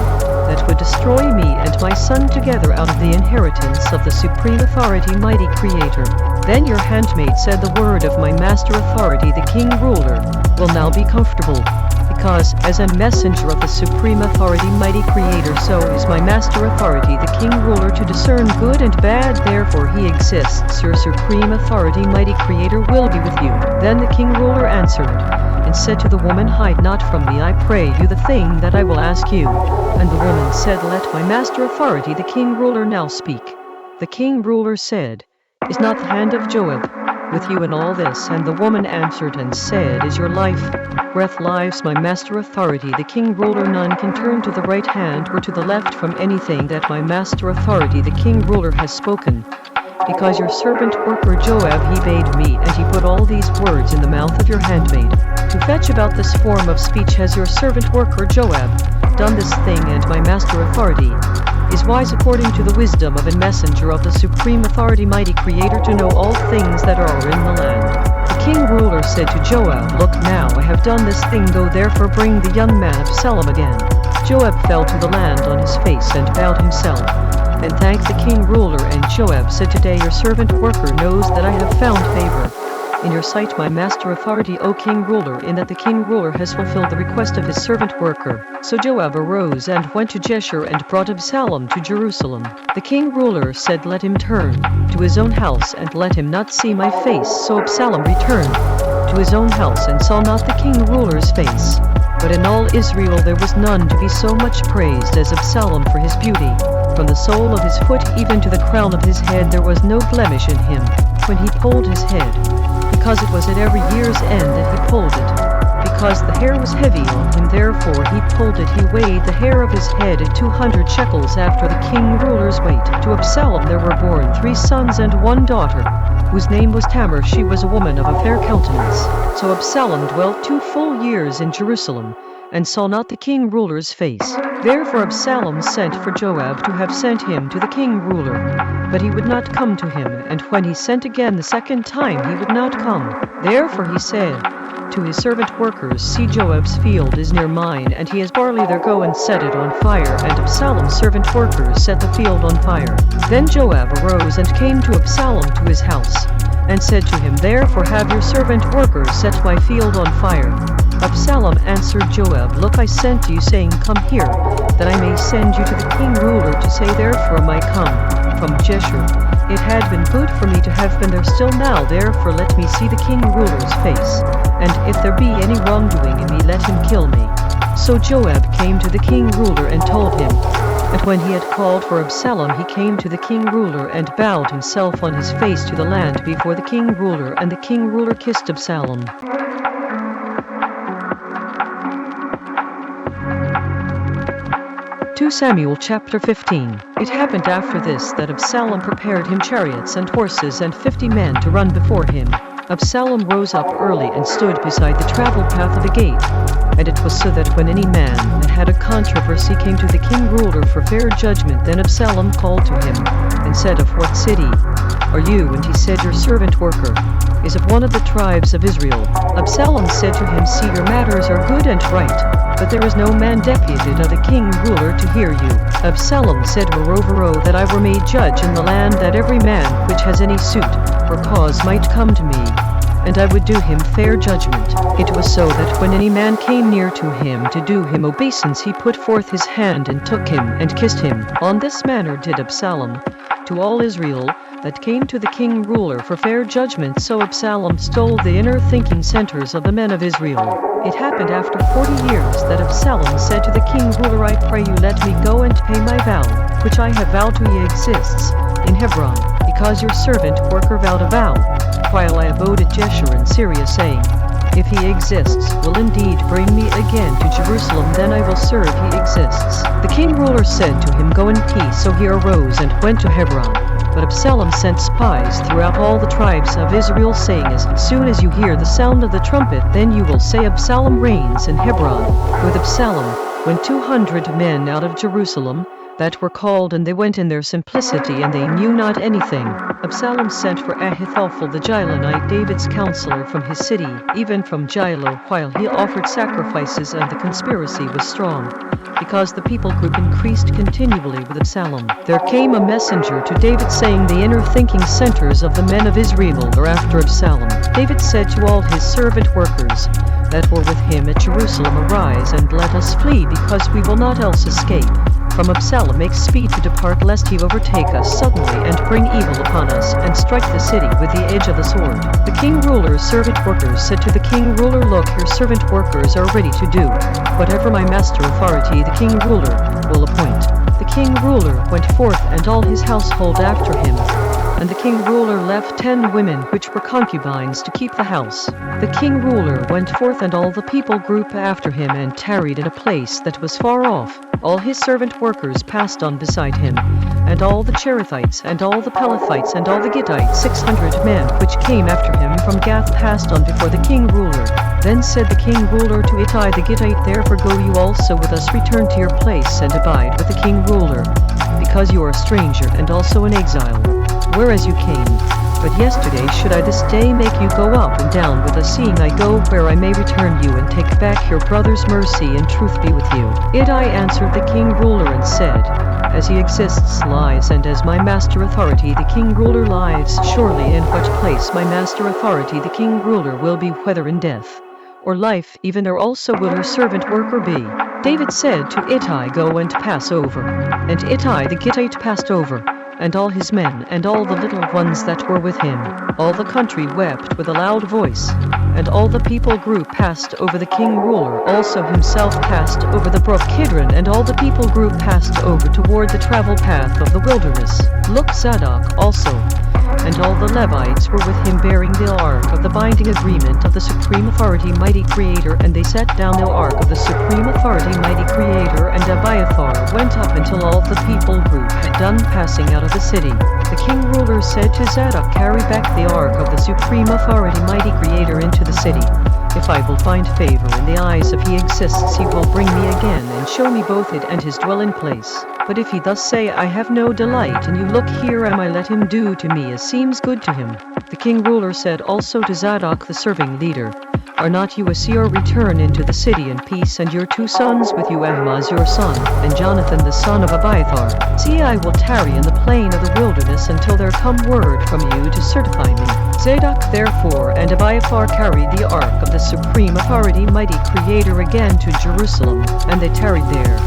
that would destroy me and my son together out of the inheritance of the supreme authority, mighty creator. Then your handmaid said, The word of my master authority, the king ruler, will now be comfortable, because as a messenger of the supreme authority, mighty creator, so is my master authority, the king ruler, to discern good and bad. Therefore he exists, your supreme authority, mighty creator, will be with you. Then the king ruler answered and said to the woman, Hide not from me, I pray you, the thing that I will ask you. And the woman said, Let my master authority, the king ruler, now speak. The king ruler said, Is not the hand of Joab with you in all this? And the woman answered and said, Is your life breath lives my master authority, the king ruler? None can turn to the right hand or to the left from anything that my master authority, the king ruler, has spoken. Because your servant worker Joab, he bade me, and he put all these words in the mouth of your handmaid, to fetch about this form of speech. Has your servant worker Joab done this thing? And my master authority is wise according to the wisdom of a messenger of the supreme authority, mighty creator, to know all things that are in the land. The king ruler said to Joab, Look now, I have done this thing, go therefore bring the young man Absalom again. Joab fell to the land on his face and bowed himself, and thanked the king ruler. And Joab said, Today your servant worker knows that I have found favor in your sight, my master authority, O king ruler, in that the king ruler has fulfilled the request of his servant worker. So Joab arose and went to Jeshurun and brought Absalom to Jerusalem. The king ruler said, Let him turn to his own house, and let him not see my face. So Absalom returned to his own house, and saw not the king ruler's face. But in all Israel there was none to be so much praised as Absalom for his beauty. From the sole of his foot even to the crown of his head there was no blemish in him. When he pulled his head, because it was at every year's end that he pulled it, because the hair was heavy on him, therefore he pulled it. He weighed the hair of his head at 200 shekels after the king ruler's weight. To Absalom there were born 3 sons and 1 daughter, whose name was Tamar. She was a woman of a fair countenance. So Absalom dwelt 2 full years in Jerusalem, and saw not the king ruler's face. Therefore Absalom sent for Joab to have sent him to the king ruler, but he would not come to him, and when he sent again the second time he would not come. Therefore he said to his servant workers, See, Joab's field is near mine, and he has barley there, go and set it on fire. And Absalom's servant workers set the field on fire. Then Joab arose and came to Absalom to his house, and said to him, Therefore have your servant workers set my field on fire. Absalom answered Joab, Look, I sent you, saying, Come here, that I may send you to the king ruler to say, Therefore am I come from Jeshurun. It had been good for me to have been there still now, therefore let me see the king ruler's face, and if there be any wrongdoing in me, let him kill me. So Joab came to the king ruler and told him. And when he had called for Absalom, he came to the king ruler and bowed himself on his face to the land before the king ruler, and the king ruler kissed Absalom. 2 Samuel chapter 15. It happened after this that Absalom prepared him chariots and horses and 50 men to run before him. Absalom rose up early and stood beside the travel path of the gate. And it was so that when any man that had a controversy came to the king ruler for fair judgment, then Absalom called to him, and said, Of what city are you? And he said, Your servant worker is of one of the tribes of Israel. Absalom said to him, See, your matters are good and right, but there is no man deputed of the king ruler to hear you. Absalom said, Moreover, O that I were made judge in the land, that every man which has any suit or cause might come to me, and I would do him fair judgment. It was so that when any man came near to him to do him obeisance, he put forth his hand and took him and kissed him. On this manner did Absalom to all Israel that came to the king ruler for fair judgment. So Absalom stole the inner thinking centers of the men of Israel. It happened after 40 years that Absalom said to the king ruler, I pray you let me go and pay my vow, which I have vowed to ye exists in Hebron, because your servant worker vowed a vow, while I abode at Jeshurun in Syria, saying, If he exists, will indeed bring me again to Jerusalem, then I will serve. He exists. The king ruler said to him, Go in peace. So he arose and went to Hebron. But Absalom sent spies throughout all the tribes of Israel, saying, As soon as you hear the sound of the trumpet, then you will say, Absalom reigns in Hebron. With Absalom went 200 men out of Jerusalem, that were called, and they went in their simplicity, and they knew not anything. Absalom sent for Ahithophel the Gilonite, David's counselor, from his city, even from Gilo, while he offered sacrifices, and the conspiracy was strong, because the people group increased continually with Absalom. There came a messenger to David, saying, The inner thinking centers of the men of Israel are after Absalom. David said to all his servant workers that were with him at Jerusalem, Arise, and let us flee, because we will not else escape from Absalom. Make speed to depart, lest he overtake us suddenly, and bring evil upon us, and strike the city with the edge of the sword. The king ruler's servant workers said to the king ruler, Look, your servant workers are ready to do whatever my master authority, the king ruler, will appoint. The king ruler went forth, and all his household after him, And the king ruler left 10 women which were concubines to keep the house. The king ruler went forth, and all the people group after him, and tarried in a place that was far off. All his servant workers passed on beside him, and all the Cherethites, and all the Pelethites, and all the Gittites, 600 men which came after him from Gath passed on before the king ruler. Then said the king ruler to Ittai the Gittite, Therefore go you also with us, return to your place, and abide with the king ruler, because you are a stranger and also an exile, whereas you came. But yesterday should I this day make you go up and down with us, seeing I go where I may return you and take back your brother's mercy and truth be with you. Ittai answered the king ruler and said, As he exists lies, and as my master authority the king ruler lives, surely in what place my master authority the king ruler will be, whether in death or life, even there also will her servant worker be. David said to Ittai, Go and pass over. And Ittai the Gittite passed over, and all his men, and all the little ones that were with him. All the country wept with a loud voice, and all the people group passed over. The king ruler also himself passed over the brook Kidron, and all the people group passed over toward the travel path of the wilderness. Look, Zadok also, and all the Levites were with him, bearing the ark of the binding agreement of the supreme authority mighty creator, and they set down the ark of the supreme authority mighty creator, and Abiathar went up until all the people group had done passing out of the city. The king ruler said to Zadok, Carry back the ark of the supreme authority mighty creator into the city. If I will find favor in the eyes of he exists, he will bring me again and show me both it and his dwelling place. But if he thus say, I have no delight, and you look here am I, let him do to me as seems good to him. The king ruler said also to Zadok the serving leader, Are not you a seer? Return into the city in peace, and your 2 sons with you, Ahimaaz your son, and Jonathan the son of Abiathar. See, I will tarry in the plain of the wilderness until there come word from you to certify me. Zadok therefore and Abiathar carried the ark of the supreme authority mighty creator again to Jerusalem, and they tarried there.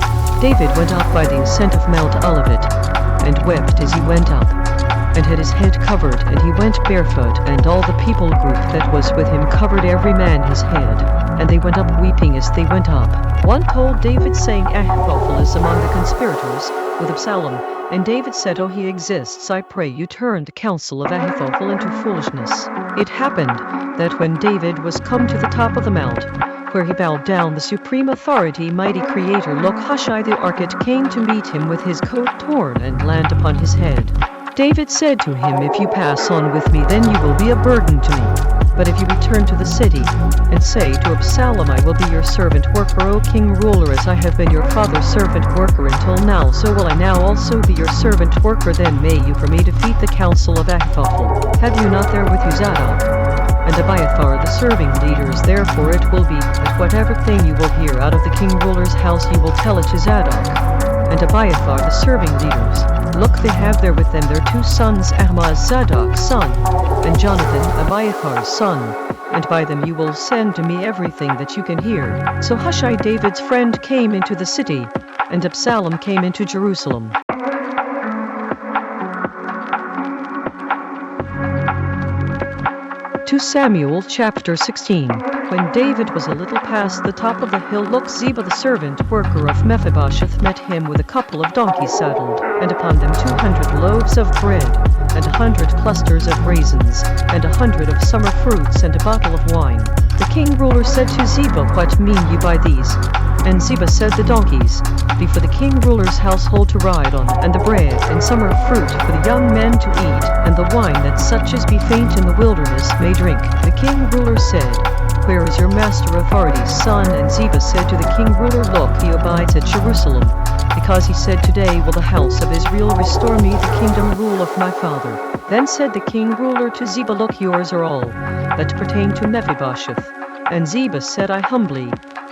David went up by the ascent of Mount Olivet, and wept as he went up, and had his head covered, and he went barefoot, and all the people group that was with him covered every man his head, and they went up weeping as they went up. One told David, saying, Ahithophel is among the conspirators with Absalom. And David said, O he exists, I pray you turn the counsel of Ahithophel into foolishness. It happened that when David was come to the top of the mount, where he bowed down the supreme authority mighty creator, look, Hushai the Archite came to meet him with his coat torn and land upon his head. David said to him, If you pass on with me, then you will be a burden to me. But if you return to the city, and say to Absalom, I will be your servant worker, O king ruler, as I have been your father's servant worker until now, so will I now also be your servant worker, then may you for me defeat the counsel of Ahithophel. Have you not there with you Zadok and Abiathar the serving leaders? Therefore it will be, that whatever thing you will hear out of the king ruler's house, you will tell it to Zadok and Abiathar the serving leaders. Look, they have there with them their 2 sons, Ahimaaz Zadok's son, and Jonathan Abiathar's son, and by them you will send to me everything that you can hear. So Hushai David's friend came into the city, and Absalom came into Jerusalem. 2 Samuel chapter 16. When David was a little past the top of the hill, look, Ziba the servant worker of Mephibosheth met him with a couple of donkeys saddled, and upon them 200 loaves of bread, and 100 clusters of raisins, and 100 of summer fruits, and a bottle of wine. The king ruler said to Ziba, What mean you by these? And Ziba said, The donkeys be for the king ruler's household to ride on, and the bread and summer fruit for the young men to eat, and the wine that such as be faint in the wilderness may drink. The king ruler said, Where is your master authority's son? And Ziba said to the king ruler, Look, he abides at Jerusalem, because he said, Today will the house of Israel restore me the kingdom rule of my father. Then said the king ruler to Ziba, Look, yours are all that pertain to Mephibosheth. And Ziba said, I humbly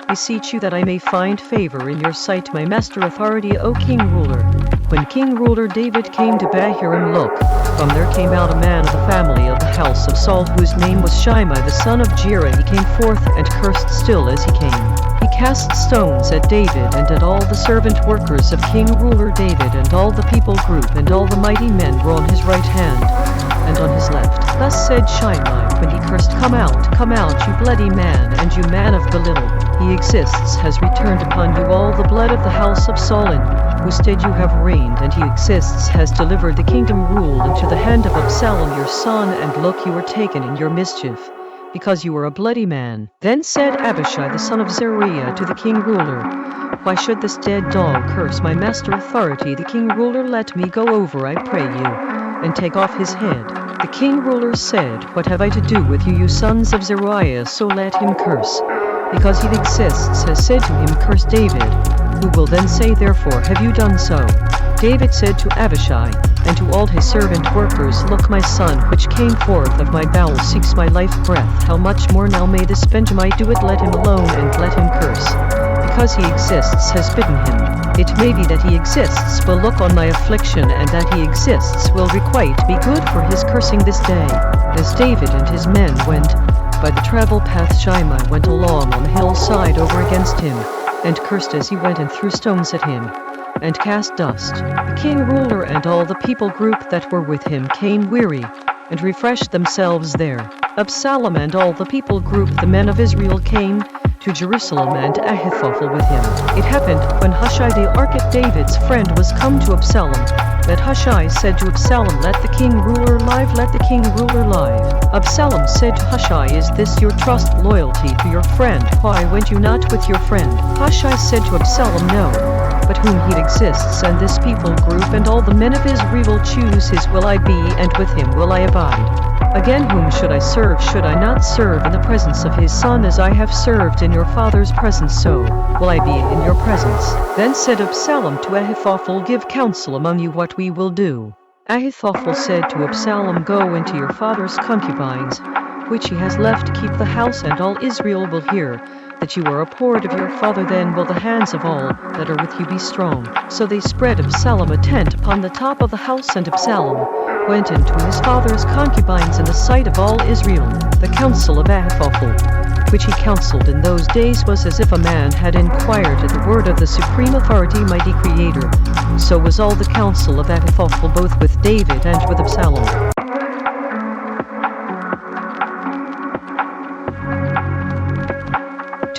beseech you that I may find favor in your sight, my master authority, O king ruler. When king ruler David came to Bahurim, look, from there came out a man of the family of the house of Saul, whose name was Shimei the son of Jerah. He came forth and cursed still as he came. He cast stones at David and at all the servant workers of king ruler David, and all the people group and all the mighty men were on his right hand and on his left. Thus said Shimei when he cursed, come out, you bloody man, and you man of Belial. He exists has returned upon you all the blood of the house of Saul, and whose stead you have reigned, and he exists, has delivered the kingdom rule into the hand of Absalom your son, and look, you were taken in your mischief, because you were a bloody man. Then said Abishai the son of Zeruiah to the king ruler, Why should this dead dog curse my master Authority? The king ruler, let me go over, I pray you, and take off his head. The king ruler said, What have I to do with you, you sons of Zeruiah? So let him curse, because he that exists has said to him, Curse David. Who will then say, Therefore have you done so? David said to Abishai, and to all his servant workers, Look, my son, which came forth of my bowels, seeks my life breath. How much more now may this Benjamite do it? Let him alone, and let him curse, because he exists has bidden him. It may be that he exists will look on my affliction, and that he exists will requite me good for his cursing this day. As David and his men went by the travel path, Shimei went along on the hillside over against him, and cursed as he went, and threw stones at him, and cast dust. The king ruler and all the people group that were with him came weary, and refreshed themselves there. Absalom and all the people group, the men of Israel, came to Jerusalem, and Ahithophel with him. It happened, when Hushai the Archite, David's friend, was come to Absalom, that Hushai said to Absalom, Let the king ruler live, let the king ruler live. Absalom said to Hushai, Is this your trust, loyalty to your friend? Why went you not with your friend? Hushai said to Absalom, No, but whom he exists, and this people group, and all the men of Israel choose, his will I be, and with him will I abide. Again, whom should I serve? Should I not serve in the presence of his son, as I have served in your father's presence, so will I be in your presence. Then said Absalom to Ahithophel, Give counsel among you what we will do. Ahithophel said to Absalom, Go into your father's concubines, which he has left, keep the house, and all Israel will hear that you are abhorred of your father. Then will the hands of all that are with you be strong. So they spread Absalom a tent upon the top of the house, and Absalom went into his father's concubines in the sight of all Israel. The counsel of Ahithophel, which he counseled in those days, was as if a man had inquired at the word of the supreme authority, mighty creator. So was all the counsel of Ahithophel, both with David and with Absalom.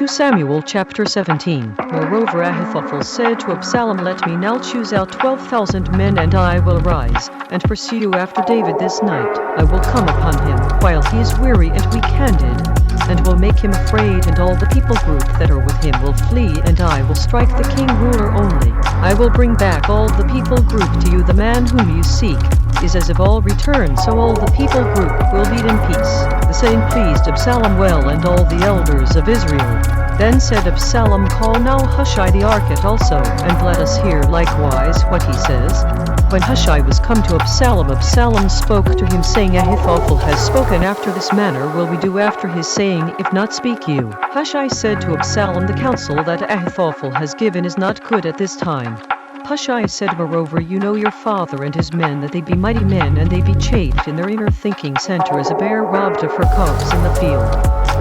2 Samuel chapter 17. Moreover Ahithophel said to Absalom, Let me now choose out 12,000 men, and I will arise, and pursue after David this night. I will come upon him, while he is weary and weak-handed, and will make him afraid, and all the people group that are with him will flee, and I will strike the king ruler only. I will bring back all the people group to you. The man whom you seek is as if all return, so all the people group will lead in peace. The saying pleased Absalom well, and all the elders of Israel. Then said Absalom, Call now Hushai the Archite also, and let us hear likewise what he says. When Hushai was come to Absalom, Absalom spoke to him, saying, Ahithophel has spoken after this manner, will we do after his saying? If not, speak you. Hushai said to Absalom, The counsel that Ahithophel has given is not good at this time. Hushai said, Moreover, you know your father and his men, that they be mighty men, and they be chafed in their inner thinking center, as a bear robbed of her cubs in the field.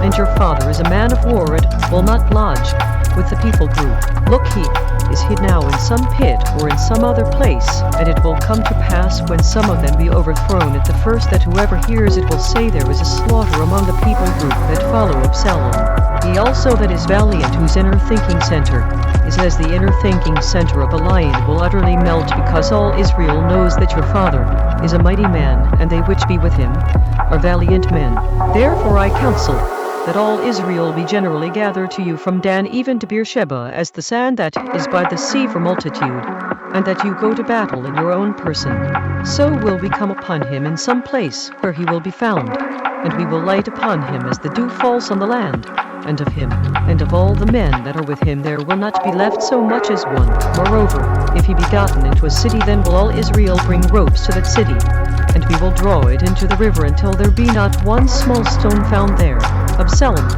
And your father is a man of war, and will not lodge with the people group. Look, he is hid now in some pit or in some other place, and it will come to pass, when some of them be overthrown at the first, that whoever hears it will say, There is a slaughter among the people group that follow Absalom. He also that is valiant, whose inner thinking center is as the inner thinking center of a lion, will utterly melt, because all Israel knows that your father is a mighty man, and they which be with him are valiant men. Therefore I counsel that all Israel be generally gathered to you from Dan even to Beersheba, as the sand that is by the sea for multitude, and that you go to battle in your own person. So will we come upon him in some place where he will be found, and we will light upon him as the dew falls on the land, and of him, and of all the men that are with him, there will not be left so much as one. Moreover, if he be gotten into a city, then will all Israel bring ropes to that city, and we will draw it into the river until there be not one small stone found there. Absalom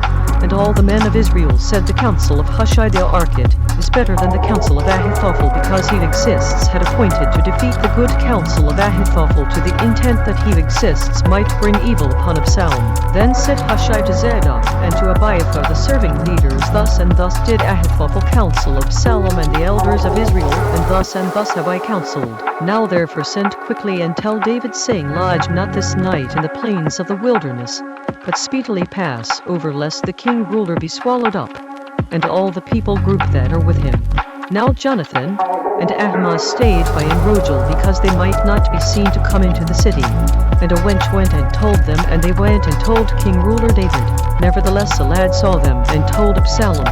and all the men of Israel said, The counsel of Hushai the Archite is better than the counsel of Ahithophel, because he exists had appointed to defeat the good counsel of Ahithophel, to the intent that he exists might bring evil upon Absalom. Then said Hushai to Zadok and to Abiathar the serving leaders, Thus and thus did Ahithophel counsel Absalom and the elders of Israel, and thus have I counseled. Now therefore send quickly and tell David, saying, Lodge not this night in the plains of the wilderness, but speedily pass over, lest the king ruler be swallowed up, and all the people group that are with him. Now Jonathan and Ahimaaz stayed by in Rogel, because they might not be seen to come into the city. And a wench went and told them, and they went and told King Ruler David. Nevertheless a lad saw them, and told Absalom.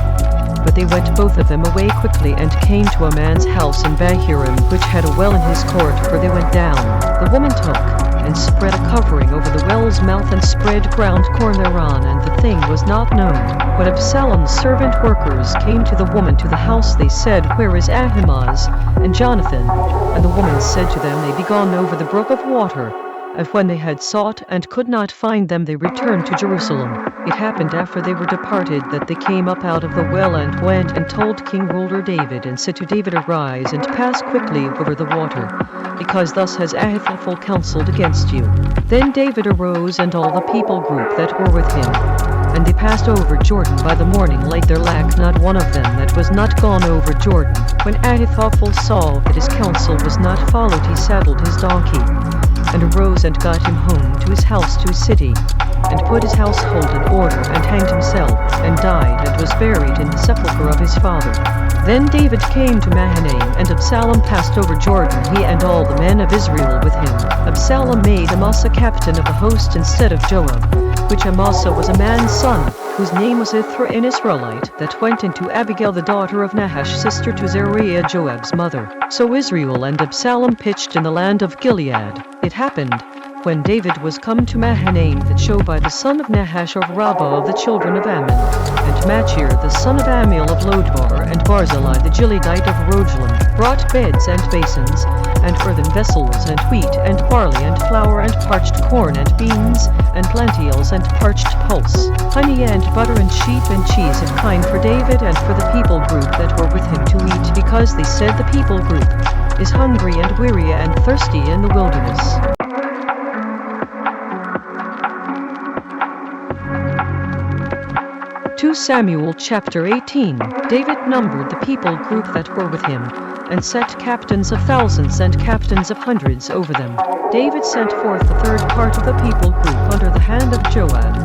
But they went both of them away quickly, and came to a man's house in Bahurim, which had a well in his court, for they went down. The woman took and spread a covering over the well's mouth, and spread ground corn thereon, and the thing was not known. When Absalom's servant workers came to the woman to the house, they said, Where is Ahimaaz and Jonathan? And the woman said to them, They be gone over the brook of water. And when they had sought and could not find them, they returned to Jerusalem. It happened after they were departed, that they came up out of the well, and went and told King Ruler David, and said to David, Arise and pass quickly over the water, because thus has Ahithophel counseled against you. Then David arose, and all the people group that were with him, and they passed over Jordan by the morning light. There lacked not one of them that was not gone over Jordan. When Ahithophel saw that his counsel was not followed, he saddled his donkey, and arose and got him home to his house, to his city, and put his household in order, and hanged himself, and died, and was buried in the sepulchre of his father. Then David came to Mahanaim, and Absalom passed over Jordan, he and all the men of Israel with him. Absalom made Amasa captain of the host instead of Joab, which Amasa was a man's son, whose name was Ithra, an Israelite, that went into Abigail the daughter of Nahash, sister to Zeruiah Joab's mother. So Israel and Absalom pitched in the land of Gilead. It happened, when David was come to Mahanaim, that Shobai the son of Nahash of Rabbah of the children of Ammon, and Machir the son of Amiel of Lodbar, and Barzillai the Gileadite of Rogelim, brought beds and basins, and earthen vessels, and wheat, and barley, and flour, and parched corn, and beans, and lentils, and parched pulse, honey, and butter, and sheep, and cheese of kine for David and for the people group that were with him to eat, because they said, The people group is hungry and weary and thirsty in the wilderness. 2 Samuel chapter 18. David numbered the people group that were with him, and set captains of thousands and captains of hundreds over them. David sent forth a third part of the people group under the hand of Joab,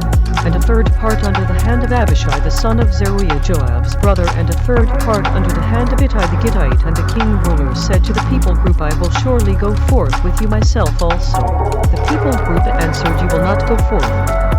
and a third part under the hand of Abishai the son of Zeruiah Joab's brother, and a third part under the hand of Ittai the Gittite. And the king ruler said to the people group, I will surely go forth with you myself also. The people group answered, You will not go forth,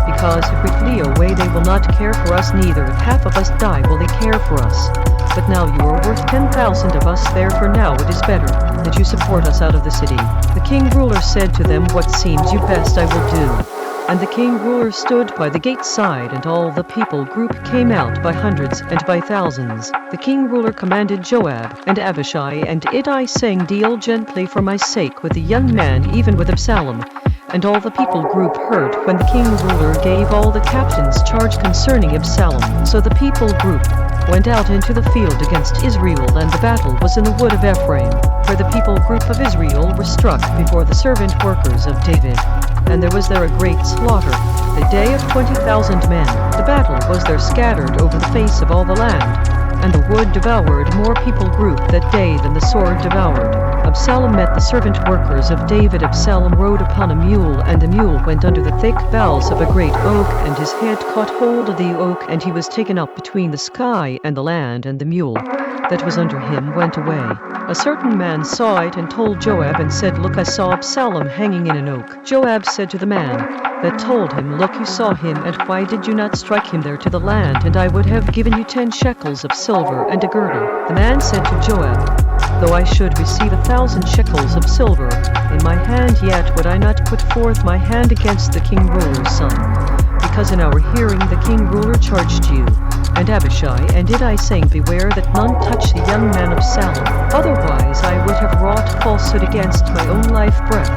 because if we flee away they will not care for us, neither if half of us die will they care for us. But now you are worth 10,000 of us, therefore now it is better that you support us out of the city. The king ruler said to them, What seems you best I will do. And the king ruler stood by the gate side, and all the people group came out by hundreds and by thousands. The king ruler commanded Joab and Abishai and Ittai, saying, Deal gently for my sake with the young man, even with Absalom. And all the people group heard when the king ruler gave all the captains charge concerning Absalom. So the people group went out into the field against Israel, and the battle was in the wood of Ephraim, where the people group of Israel were struck before the servant workers of David. And there was there a great slaughter, the day of 20,000 men. The battle was there scattered over the face of all the land, and the wood devoured more people group that day than the sword devoured. Absalom met the servant workers of David. Absalom rode upon a mule, and the mule went under the thick boughs of a great oak, and his head caught hold of the oak, and he was taken up between the sky and the land, and the mule that was under him went away. A certain man saw it, and told Joab, and said, Look, I saw Absalom hanging in an oak. Joab said to the man that told him, Look, you saw him, and why did you not strike him there to the land? And I would have given you 10 shekels of silver and a girdle. The man said to Joab, Though I should receive 1,000 shekels of silver in my hand, yet would I not put forth my hand against the king ruler's son, because in our hearing the king ruler charged you and Abishai and Ittai, saying, Beware that none touch the young man of Absalom. Otherwise I would have wrought falsehood against my own life breath,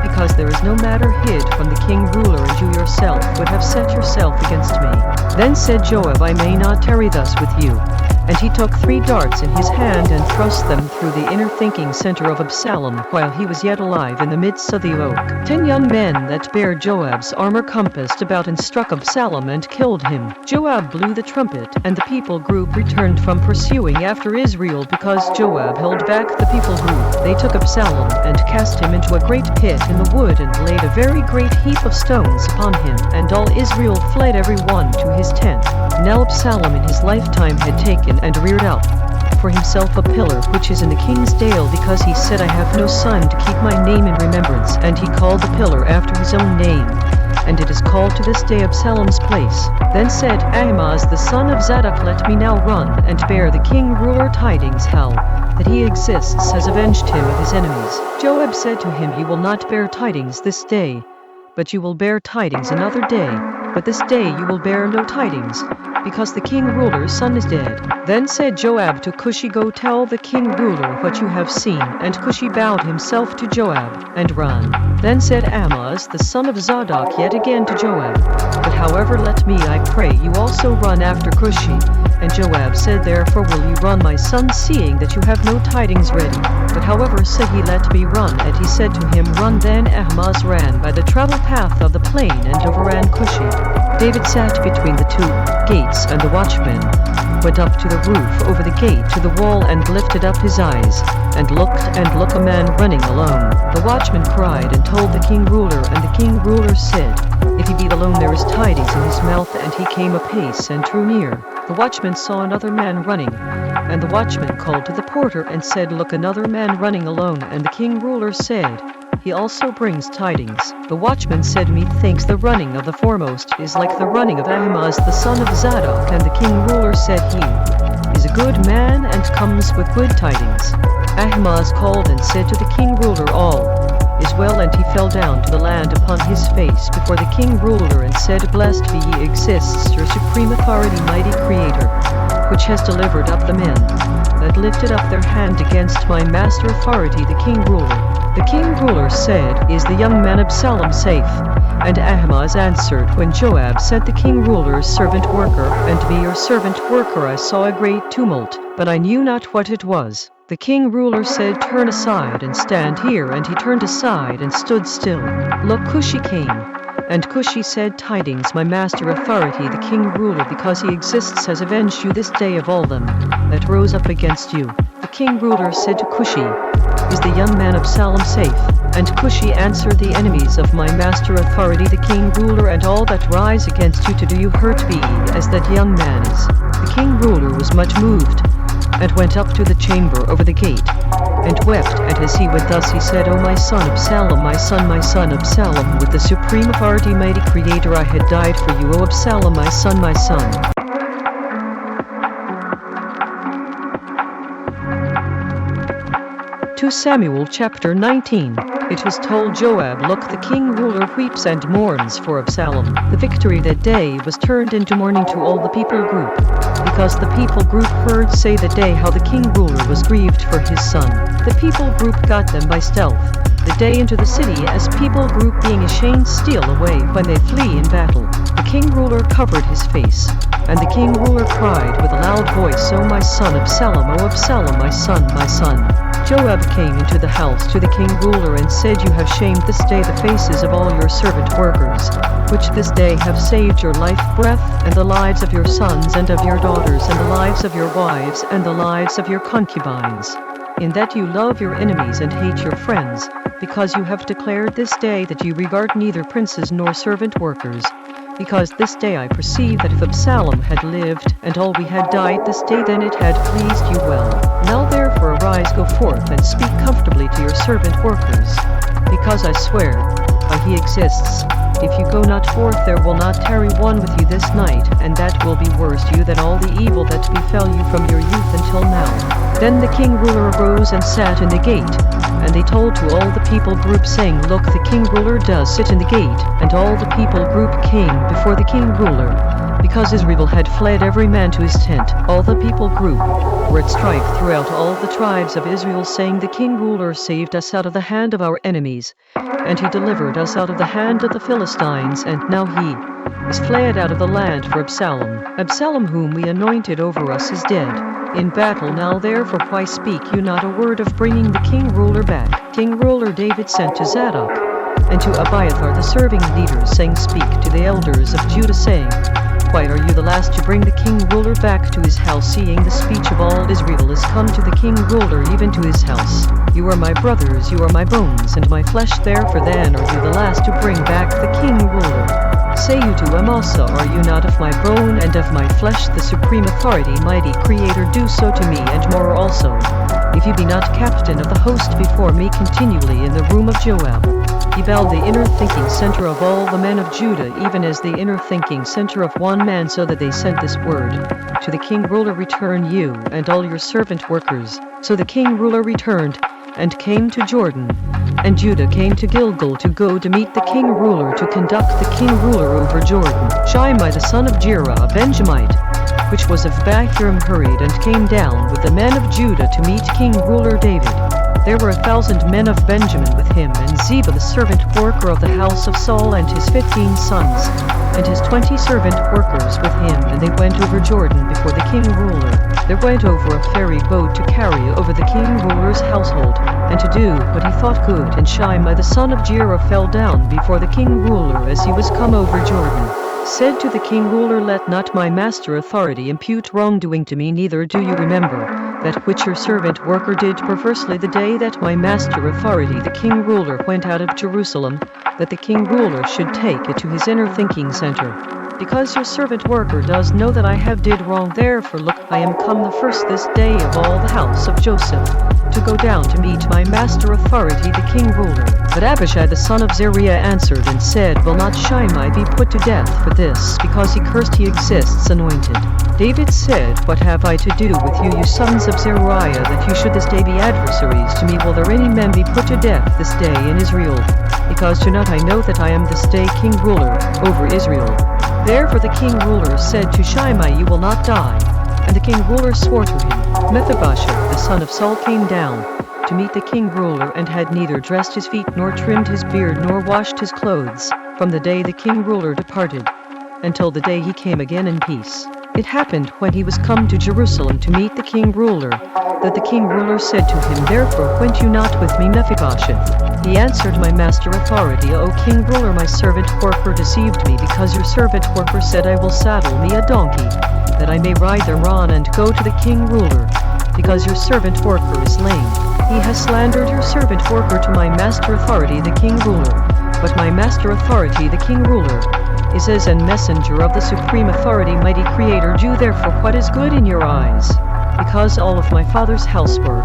because there is no matter hid from the king ruler, and you yourself would have set yourself against me. Then said Joab, I may not tarry thus with you. And he took 3 darts in his hand, and thrust them through the inner thinking center of Absalom, while he was yet alive in the midst of the oak. 10 young men that bare Joab's armor compassed about, and struck Absalom, and killed him. Joab blew the trumpet, and the people group returned from pursuing after Israel, because Joab held back the people group. They took Absalom, and cast him into a great pit in the wood, and laid a very great heap of stones upon him, and all Israel fled every one to his tent. Now Absalom in his lifetime had taken and reared up for himself a pillar which is in the king's dale, because he said, I have no son to keep my name in remembrance. And he called the pillar after his own name, and it is called to this day Absalom's place. Then said Ahimaaz the son of Zadok, let me now run and bear the king ruler tidings how that he exists has avenged him of his enemies. Joab said to him, You will not bear tidings this day, but you will bear tidings another day. But this day you will bear no tidings, because the king ruler's son is dead. Then said Joab to Cushi, Go tell the king ruler what you have seen. And Cushi bowed himself to Joab, and ran. Then said Ahimaaz the son of Zadok yet again to Joab, But however, let me, I pray you, also run after Cushi. And Joab said, Therefore will you run, my son, seeing that you have no tidings ready? But however, said he, Let me run. And he said to him, Run. Then Ahimaaz ran by the travel path of the plain, and overran Cushi. David sat between the two gates, and the watchman went up to the roof over the gate to the wall, and lifted up his eyes, and looked, a man running alone. The watchman cried and told the king ruler, and the king ruler said, If he be alone, there is tidings in his mouth. And he came apace and drew near. The watchman saw another man running, and the watchman called to the porter and said, Look, another man running alone. And the king ruler said, He also brings tidings. The watchman said, Methinks the running of the foremost is like the running of Ahimaaz the son of Zadok. And the king ruler said, He is a good man and comes with good tidings. Ahimaaz called and said to the king ruler, All is well. And he fell down to the land upon his face before the king ruler, and said, Blessed be ye, exists your supreme authority, mighty creator, which has delivered up the men that lifted up their hand against my master authority, the king ruler. The king ruler said, Is the young man Absalom safe? And Ahimaaz answered, When Joab sent the king ruler's servant worker, and me your servant worker, I saw a great tumult, but I knew not what it was. The king ruler said, Turn aside and stand here. And he turned aside and stood still. Look, Cushi came. And Cushi said, Tidings, my master authority, the king ruler, because he exists, has avenged you this day of all them that rose up against you. The king ruler said to Cushi, Is the young man Absalom safe? And Cushi answered, The enemies of my master authority, the king ruler, and all that rise against you to do you hurt, be as that young man is. The king ruler was much moved, and went up to the chamber over the gate, and wept. And as he went thus, he said, O my son Absalom, my son Absalom, with the supreme authority, mighty creator, I had died for you, O Absalom, my son, my son. 2 Samuel chapter 19. It was told Joab, Look, the king ruler weeps and mourns for Absalom. The victory that day was turned into mourning to all the people group, because the people group heard say that day how the king ruler was grieved for his son. The people group got them by stealth the day into the city, as people group being ashamed steal away when they flee in battle. The king ruler covered his face, and the king ruler cried with a loud voice, O my son Absalom, O Absalom, my son, my son. Joab came into the house to the king ruler and said, You have shamed this day the faces of all your servant workers, which this day have saved your life breath, and the lives of your sons and of your daughters, and the lives of your wives, and the lives of your concubines, in that you love your enemies and hate your friends, because you have declared this day that you regard neither princes nor servant workers. Because this day I perceive that if Absalom had lived, and all we had died this day, then it had pleased you well. Now therefore arise, go forth, and speak comfortably to your servant workers. Because I swear, by he exists, if you go not forth, there will not tarry one with you this night, and that will be worse to you than all the evil that befell you from your youth until now. Then the king ruler arose and sat in the gate, and they told to all the people group, saying, Look, the king ruler does sit in the gate. And all the people group came before the king ruler, because Israel had fled every man to his tent. All the people group were at strife throughout all the tribes of Israel, saying, The king ruler saved us out of the hand of our enemies, and he delivered us out of the hand of the Philistines, and now he is fled out of the land for Absalom. Absalom, whom we anointed over us, is dead in battle. Now therefore why speak you not a word of bringing the king ruler back? King ruler David sent to Zadok and to Abiathar the serving leaders, saying, Speak to the elders of Judah, saying, Why are you the last to bring the king ruler back to his house, seeing the speech of all Israel is come to the king ruler, even to his house? You are my brothers, you are my bones and my flesh, therefore then are you the last to bring back the king ruler. Say you to Amasa, are you not of my bone and of my flesh? The supreme authority, mighty creator, do so to me and more also. If you be not captain of the host before me continually in the room of Joab. He bowed the inner thinking center of all the men of Judah, even as the inner thinking center of one man, so that they sent this word to the king ruler, return you and all your servant workers. So the king ruler returned and came to Jordan, and Judah came to Gilgal to go to meet the king ruler, to conduct the king ruler over Jordan. Shimei the son of Gera, a Benjamite, which was of Bahurim, hurried and came down with the men of Judah to meet king ruler David. There were 1,000 men of Benjamin with him, and Ziba the servant worker of the house of Saul, and his 15 sons, and his 20 servant workers with him, and they went over Jordan before the king ruler. There went over a ferry boat to carry over the king ruler's household, and to do what he thought good. And Shimei the son of Gera fell down before the king ruler as he was come over Jordan, said to the king ruler, let not my master authority impute wrongdoing to me, neither do you remember that which your servant worker did perversely the day that my master authority the king ruler went out of Jerusalem, that the king ruler should take it to his inner thinking center. Because your servant worker does know that I have did wrong, therefore look, I am come the first this day of all the house of Joseph, to go down to meet my master authority the king ruler. But Abishai the son of Zeruiah answered and said, will not Shimei be put to death for this, because he cursed he exists anointed? David said, what have I to do with you, you sons of Zeruiah, that you should this day be adversaries to me? Will there any men be put to death this day in Israel? Because do not I know that I am this day king ruler over Israel? Therefore the king ruler said to Shimei, you will not die. And the king ruler swore to him. Mephibosheth the son of Saul came down to meet the king ruler, and had neither dressed his feet, nor trimmed his beard, nor washed his clothes, from the day the king ruler departed, until the day he came again in peace. It happened, when he was come to Jerusalem to meet the king ruler, that the king ruler said to him, therefore went you not with me, Mephibosheth? He answered, my master authority, O king ruler, my servant worker deceived me, because your servant worker said, I will saddle me a donkey, that I may ride thereon and go to the king ruler, because your servant worker is lame. He has slandered your servant worker to my master authority the king ruler. But my master authority the king ruler is as an messenger of the supreme authority, mighty creator. Do therefore what is good in your eyes, because all of my father's house were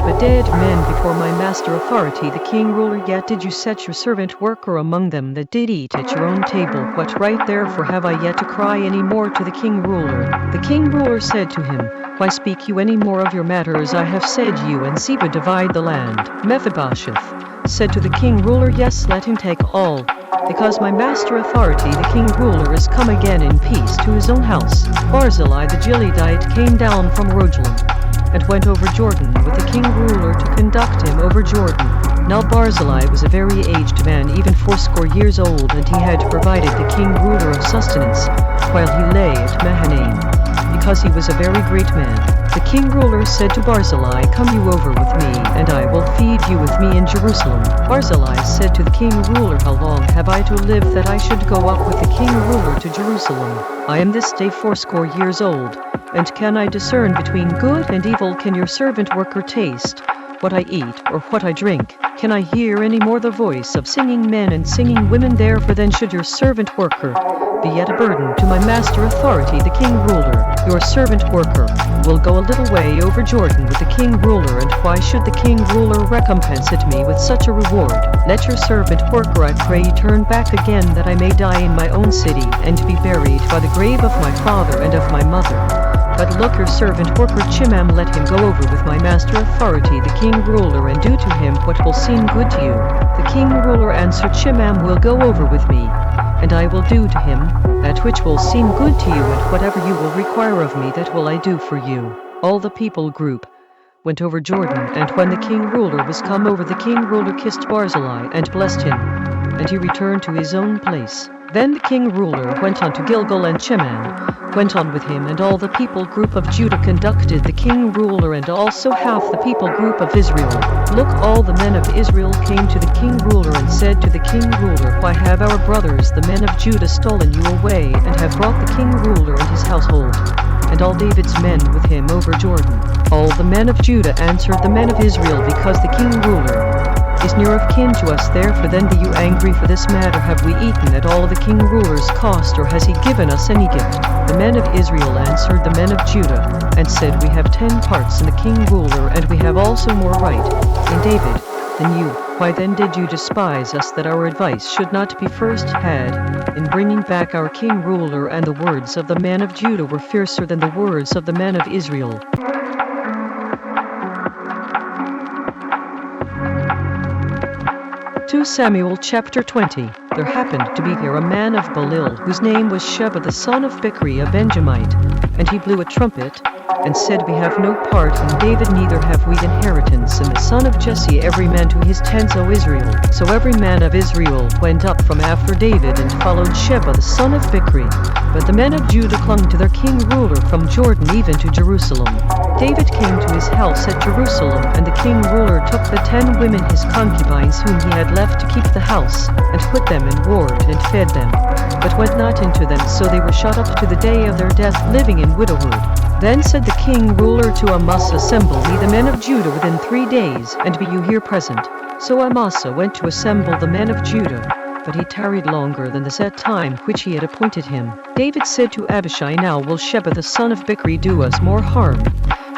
but dead men before my master authority the king ruler. Yet did you set your servant worker among them that did eat at your own table. What right therefore have I yet to cry any more to the king ruler? The king ruler said to him, why speak you any more of your matters? I have said you and Ziba divide the land. Mephibosheth said to the king ruler, yes, let him take all, because my master authority the king ruler is come again in peace to his own house. Barzillai the Gileadite came down from Rogelim, and went over Jordan with the king ruler to conduct him over Jordan. Now Barzillai was a very aged man, even 80 years old, and he had provided the king ruler of sustenance, while he lay at Mahanaim, because he was a very great man. The king ruler said to Barzillai, come you over with me, and I will feed you with me in Jerusalem. Barzillai said to the king ruler, how long have I to live that I should go up with the king ruler to Jerusalem? I am this day 80 years old, and can I discern between good and evil? Can your servant worker taste what I eat or what I drink? Can I hear any more the voice of singing men and singing women? Therefore then should your servant worker be yet a burden to my master authority the king ruler. Your servant worker will go a little way over Jordan with the king ruler, and why should the king ruler recompense it me with such a reward? Let your servant worker, I pray, turn back again, that I may die in my own city, and be buried by the grave of my father and of my mother. But look, your servant worker Chimam, let him go over with my master authority the king ruler, and do to him what will seem good to you. The king ruler answered, Chimam will go over with me, and I will do to him that which will seem good to you, and whatever you will require of me, that will I do for you. All the people group went over Jordan, and when the king ruler was come over, the king ruler kissed Barzillai and blessed him, and he returned to his own place. Then the king ruler went on to Gilgal, and Chimam went on with him, and all the people group of Judah conducted the king ruler, and also half the people group of Israel. Look, all the men of Israel came to the king ruler and said to the king ruler, why have our brothers the men of Judah stolen you away, and have brought the king ruler and his household, and all David's men with him over Jordan? All the men of Judah answered the men of Israel, because the king ruler is near of kin to us. Therefore then be you angry for this matter. Have we eaten at all the king ruler's cost, or has he given us any gift? The men of Israel answered the men of Judah, and said, We have 10 parts in the king ruler, and we have also more right in David than you. Why then did you despise us, that our advice should not be first had in bringing back our king ruler? And the words of the men of Judah were fiercer than the words of the men of Israel. 2 Samuel chapter 20. There happened to be there a man of Belial, whose name was Sheba the son of Bichri, a Benjamite. And he blew a trumpet, and said, We have no part in David, neither have we inheritance in the son of Jesse, every man to his tents, O Israel. So every man of Israel went up from after David, and followed Sheba the son of Bichri. But the men of Judah clung to their king ruler from Jordan even to Jerusalem. David came to his house at Jerusalem, and the king ruler took the 10 women his concubines whom he had left to keep the house, and put them in ward, and fed them, but went not into them, so they were shut up to the day of their death, living in widowhood. Then said the king ruler to Amasa, Assemble me the men of Judah within 3 days, and be you here present. So Amasa went to assemble the men of Judah, but he tarried longer than the set time which he had appointed him. David said to Abishai, Now will Sheba the son of Bichri do us more harm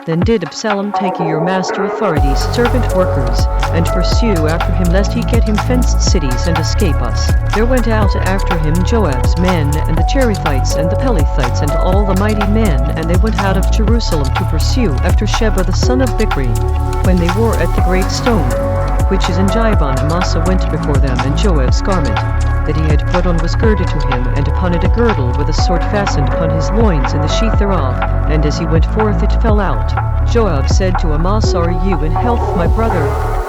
Then did Absalom take your master authorities, servant workers, and pursue after him, lest he get him fenced cities and escape us. There went out after him Joab's men, and the Cherethites, and the Pelethites, and all the mighty men, and they went out of Jerusalem to pursue after Sheba the son of Bichri. When they were at the great stone, which is in Gibon, Amasa went before them, and Joab's garment that he had put on was girded to him, and upon it a girdle with a sword fastened upon his loins in the sheath thereof, and as he went forth it fell out. Joab said to Amasa, Are you in health, my brother?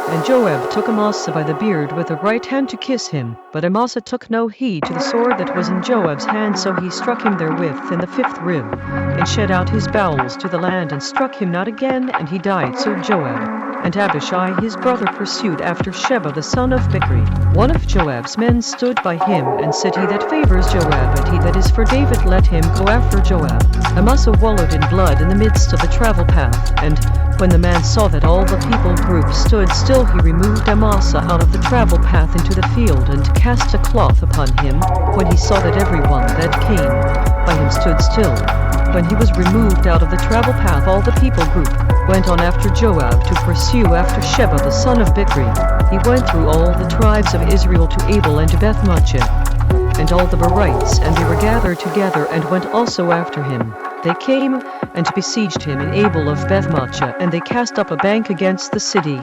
And Joab took Amasa by the beard with the right hand to kiss him, but Amasa took no heed to the sword that was in Joab's hand, so he struck him therewith in the 5th rib, and shed out his bowels to the land, and struck him not again, and he died. So Joab and Abishai his brother pursued after Sheba the son of Bichri. One of Joab's men stood by him, and said, He that favors Joab, and he that is for David, let him go after Joab. Amasa wallowed in blood in the midst of the travel path, and when the man saw that all the people group stood still, he removed Amasa out of the travel path into the field, and cast a cloth upon him. When he saw that every one that came by him stood still, when he was removed out of the travel path, all the people group went on after Joab to pursue after Sheba the son of Bichri. He went through all the tribes of Israel to Abel and to Bethmachah, and all the Berites, and they were gathered together, and went also after him. They came and besieged him in Abel of Bethmachah, and they cast up a bank against the city,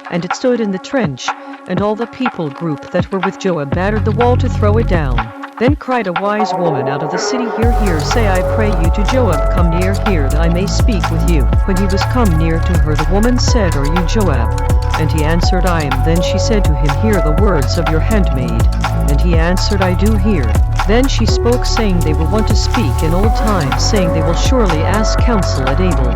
and it stood in the trench, and all the people group that were with Joab battered the wall to throw it down. Then cried a wise woman out of the city, Hear, hear, say I pray you to Joab, Come near here, that I may speak with you. When he was come near to her, the woman said, Are you Joab? And he answered, I am. Then she said to him, Hear the words of your handmaid. And he answered, I do hear. Then she spoke, saying, They will want to speak in old times, saying, They will surely ask counsel at Abel.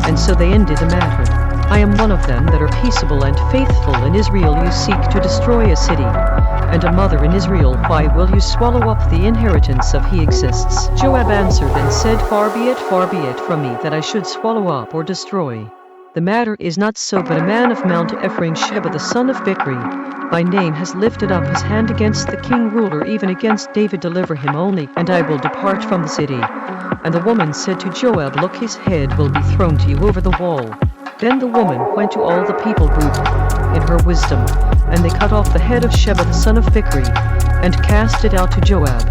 And so they ended the matter. I am one of them that are peaceable and faithful. In Israel you seek to destroy a city, and a mother in Israel. Why will you swallow up the inheritance of he exists? Joab answered and said, Far be it from me that I should swallow up or destroy. The matter is not so, but a man of Mount Ephraim, Sheba the son of Bichri, by name, has lifted up his hand against the king ruler, even against David. Deliver him only, and I will depart from the city. And the woman said to Joab, Look, his head will be thrown to you over the wall. Then the woman went to all the people group in her wisdom, and they cut off the head of Sheba the son of Bichri, and cast it out to Joab.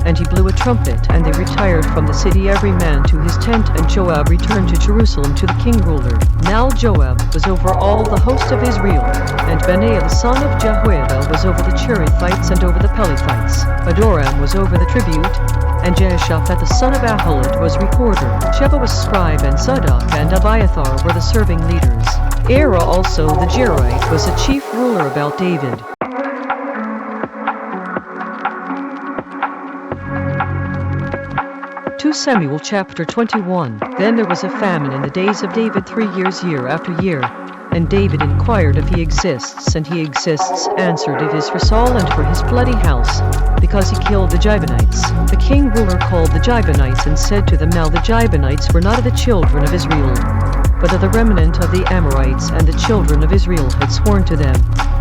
And he blew a trumpet, and they retired from the city, every man to his tent, and Joab returned to Jerusalem to the king ruler. Now Joab was over all the host of Israel, and Benaiah the son of Jehoiada was over the Cherethites and over the Pelethites. Adoram was over the tribute, and Jehoshaphat the son of Ahilud was recorder. Sheba was scribe, and Zadok and Abiathar were the serving leaders. Era also the Jerite was a chief ruler about David. 2 Samuel chapter 21. Then there was a famine in the days of David 3 years, year after year. And David inquired if he exists, and he exists, answered, It is for Saul and for his bloody house, because he killed the Gibeonites. The king ruler called the Gibeonites and said to them, Now the Gibeonites were not of the children of Israel, but of the remnant of the Amorites, and the children of Israel had sworn to them,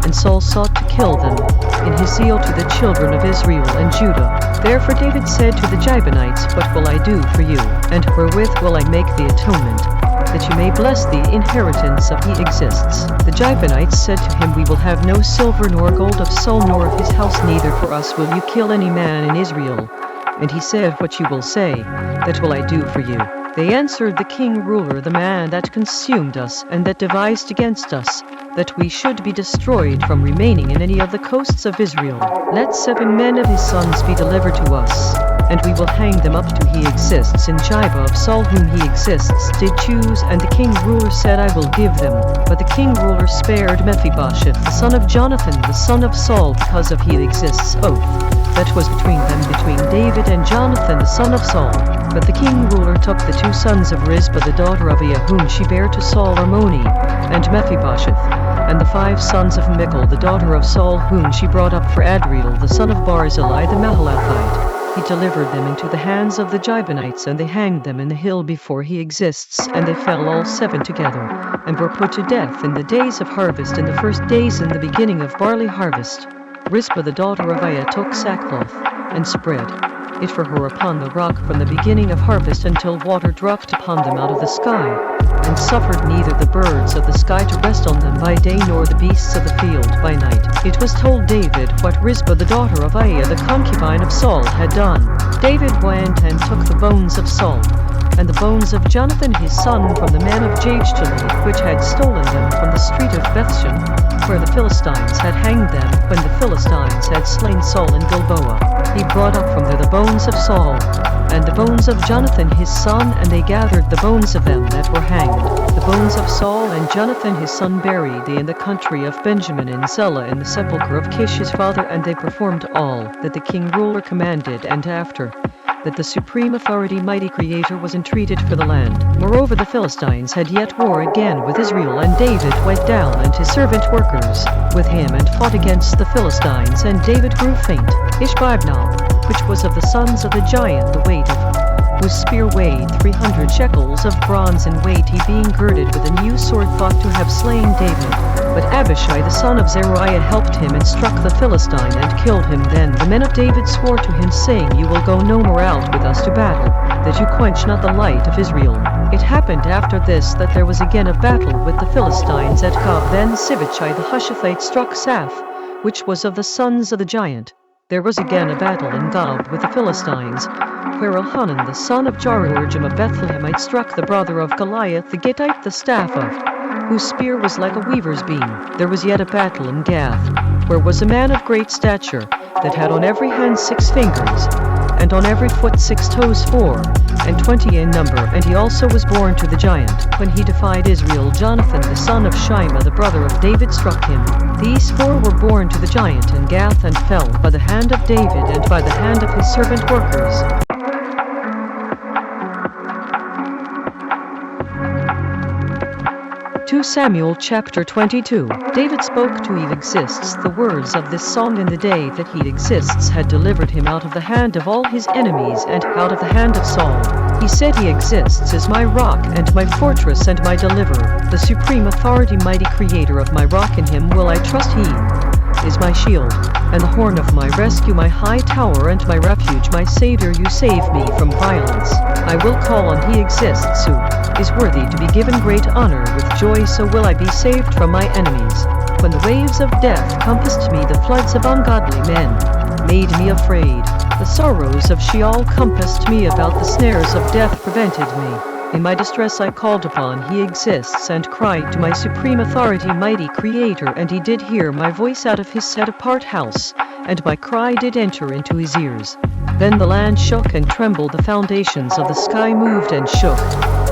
and Saul sought to kill them, in his zeal to the children of Israel and Judah. Therefore David said to the Gibeonites, What will I do for you, and wherewith will I make the atonement, that you may bless the inheritance of he exists? The Gibeonites said to him, We will have no silver nor gold of Saul nor of his house, neither for us will you kill any man in Israel. And he said, What you will say, that will I do for you. They answered the king ruler, The man that consumed us, and that devised against us, that we should be destroyed from remaining in any of the coasts of Israel. Let 7 men of his sons be delivered to us, and we will hang them up to he exists in Gibeah of Saul, whom he exists did choose. And the king ruler said, I will give them. But the king ruler spared Mephibosheth, the son of Jonathan, the son of Saul, because of he exists oath that was between them, between David and Jonathan, the son of Saul. But the king ruler took the 2 sons of Rizpah, the daughter of Aiah, whom she bare to Saul, Armoni, and Mephibosheth, and the 5 sons of Michal, the daughter of Saul, whom she brought up for Adriel, the son of Barzillai the Mahalathite. He delivered them into the hands of the Gibeonites, and they hanged them in the hill before he exists, and they fell all 7 together, and were put to death in the days of harvest, in the first days in the beginning of barley harvest. Rizpah the daughter of Aiah took sackcloth, and spread it for her upon the rock from the beginning of harvest until water dropped upon them out of the sky, and suffered neither the birds of the sky to rest on them by day, nor the beasts of the field by night. It was told David what Rizpah the daughter of Aiah, the concubine of Saul, had done. David went and took the bones of Saul, and the bones of Jonathan his son from the men of Jabeshtaleth, which had stolen them from the street of Bethshan, where the Philistines had hanged them, when the Philistines had slain Saul in Gilboa. He brought up from there the bones of Saul, and the bones of Jonathan his son, and they gathered the bones of them that were hanged. The bones of Saul and Jonathan his son buried they in the country of Benjamin in Zelah, in the sepulchre of Kish his father, and they performed all that the king ruler commanded, and after that the supreme authority, mighty creator, was entreated for the land. Moreover, the Philistines had yet war again with Israel, and David went down and his servant workers with him, and fought against the Philistines, and David grew faint. Ishbi-benob, which was of the sons of the giant, the weight of whose spear weighed 300 shekels of bronze in weight, he being girded with a new sword, thought to have slain David. But Abishai the son of Zeruiah helped him, and struck the Philistine, and killed him. Then the men of David swore to him, saying, You will go no more out with us to battle, that you quench not the light of Israel. It happened after this that there was again a battle with the Philistines at Gob. Then Sibbachai the Hushathite struck Saph, which was of the sons of the giant. There was again a battle in Gob with the Philistines, where Elhanan the son of Jaruorjim a Bethlehemite struck the brother of Goliath the Gittite, the staff of whose spear was like a weaver's beam. There was yet a battle in Gath, where was a man of great stature, that had on every hand 6 fingers, and on every foot 6 toes, 4 and 20 in number, and he also was born to the giant. When he defied Israel, Jonathan the son of Shimea the brother of David struck him. These 4 were born to the giant in Gath, and fell by the hand of David and by the hand of his servant workers. 2 Samuel chapter 22. David spoke to He exists the words of this song in the day that He exists had delivered him out of the hand of all his enemies, and out of the hand of Saul. He said, He exists is my rock and my fortress and my deliverer, the supreme authority, mighty creator of my rock. In Him will I trust. He is my shield and the horn of my rescue, my high tower and my refuge, my Savior. You save me from violence. I will call on He exists, who is worthy to be given great honor. With joy so will I be saved from my enemies. When the waves of death compassed me, the floods of ungodly men made me afraid. The sorrows of Sheol compassed me about, the snares of death prevented me. In my distress I called upon He exists, and cried to my supreme authority, mighty creator, and He did hear my voice out of His set-apart house, and my cry did enter into His ears. Then the land shook and trembled, the foundations of the sky moved and shook,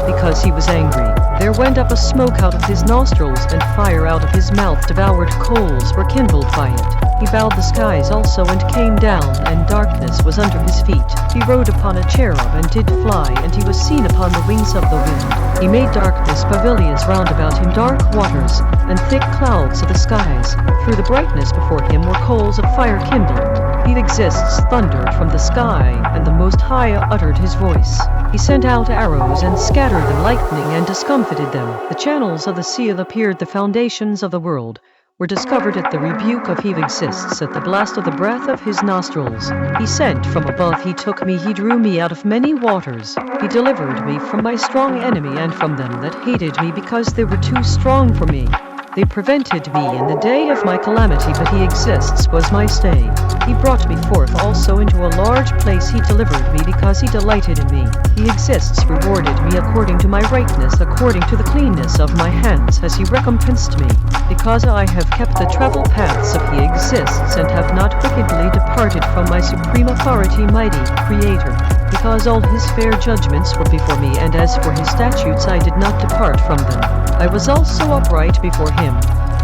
because He was angry. There went up a smoke out of His nostrils, and fire out of His mouth devoured. Coals were kindled by it. He bowed the skies also, and came down, and darkness was under His feet. He rode upon a cherub, and did fly, and He was seen upon the wings of the wind. He made darkness pavilions round about Him, dark waters, and thick clouds of the skies. Through the brightness before Him were coals of fire kindled. He exists thundered from the sky, and the Most High uttered His voice. He sent out arrows, and scattered them, lightning, and discomfited them. The channels of the sea appeared, the foundations of the world were discovered at the rebuke of He exists at the blast of the breath of his nostrils. He sent from above, he took me, he drew me out of many waters. He delivered me from my strong enemy and from them that hated me, because they were too strong for me. They prevented me in the day of my calamity, but he exists was my stay. He brought me forth also into a large place, he delivered me because he delighted in me. He exists rewarded me according to my rightness, according to the cleanness of my hands has he recompensed me. Because I have kept the travel paths of he exists, and have not wickedly departed from my supreme authority, mighty Creator. Because all his fair judgments were before me, and as for his statutes I did not depart from them. I was also upright before him,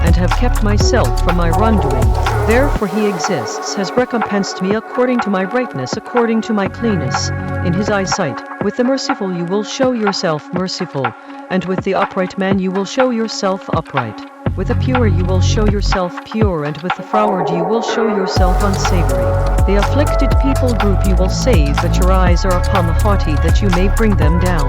and have kept myself from my wrongdoing. Therefore he exists has recompensed me according to my rightness, according to my cleanness, in his eyesight. With the merciful you will show yourself merciful, and with the upright man you will show yourself upright. With the pure you will show yourself pure, and with the froward you will show yourself unsavory. The afflicted people group you will save, but your eyes are upon the haughty, that you may bring them down.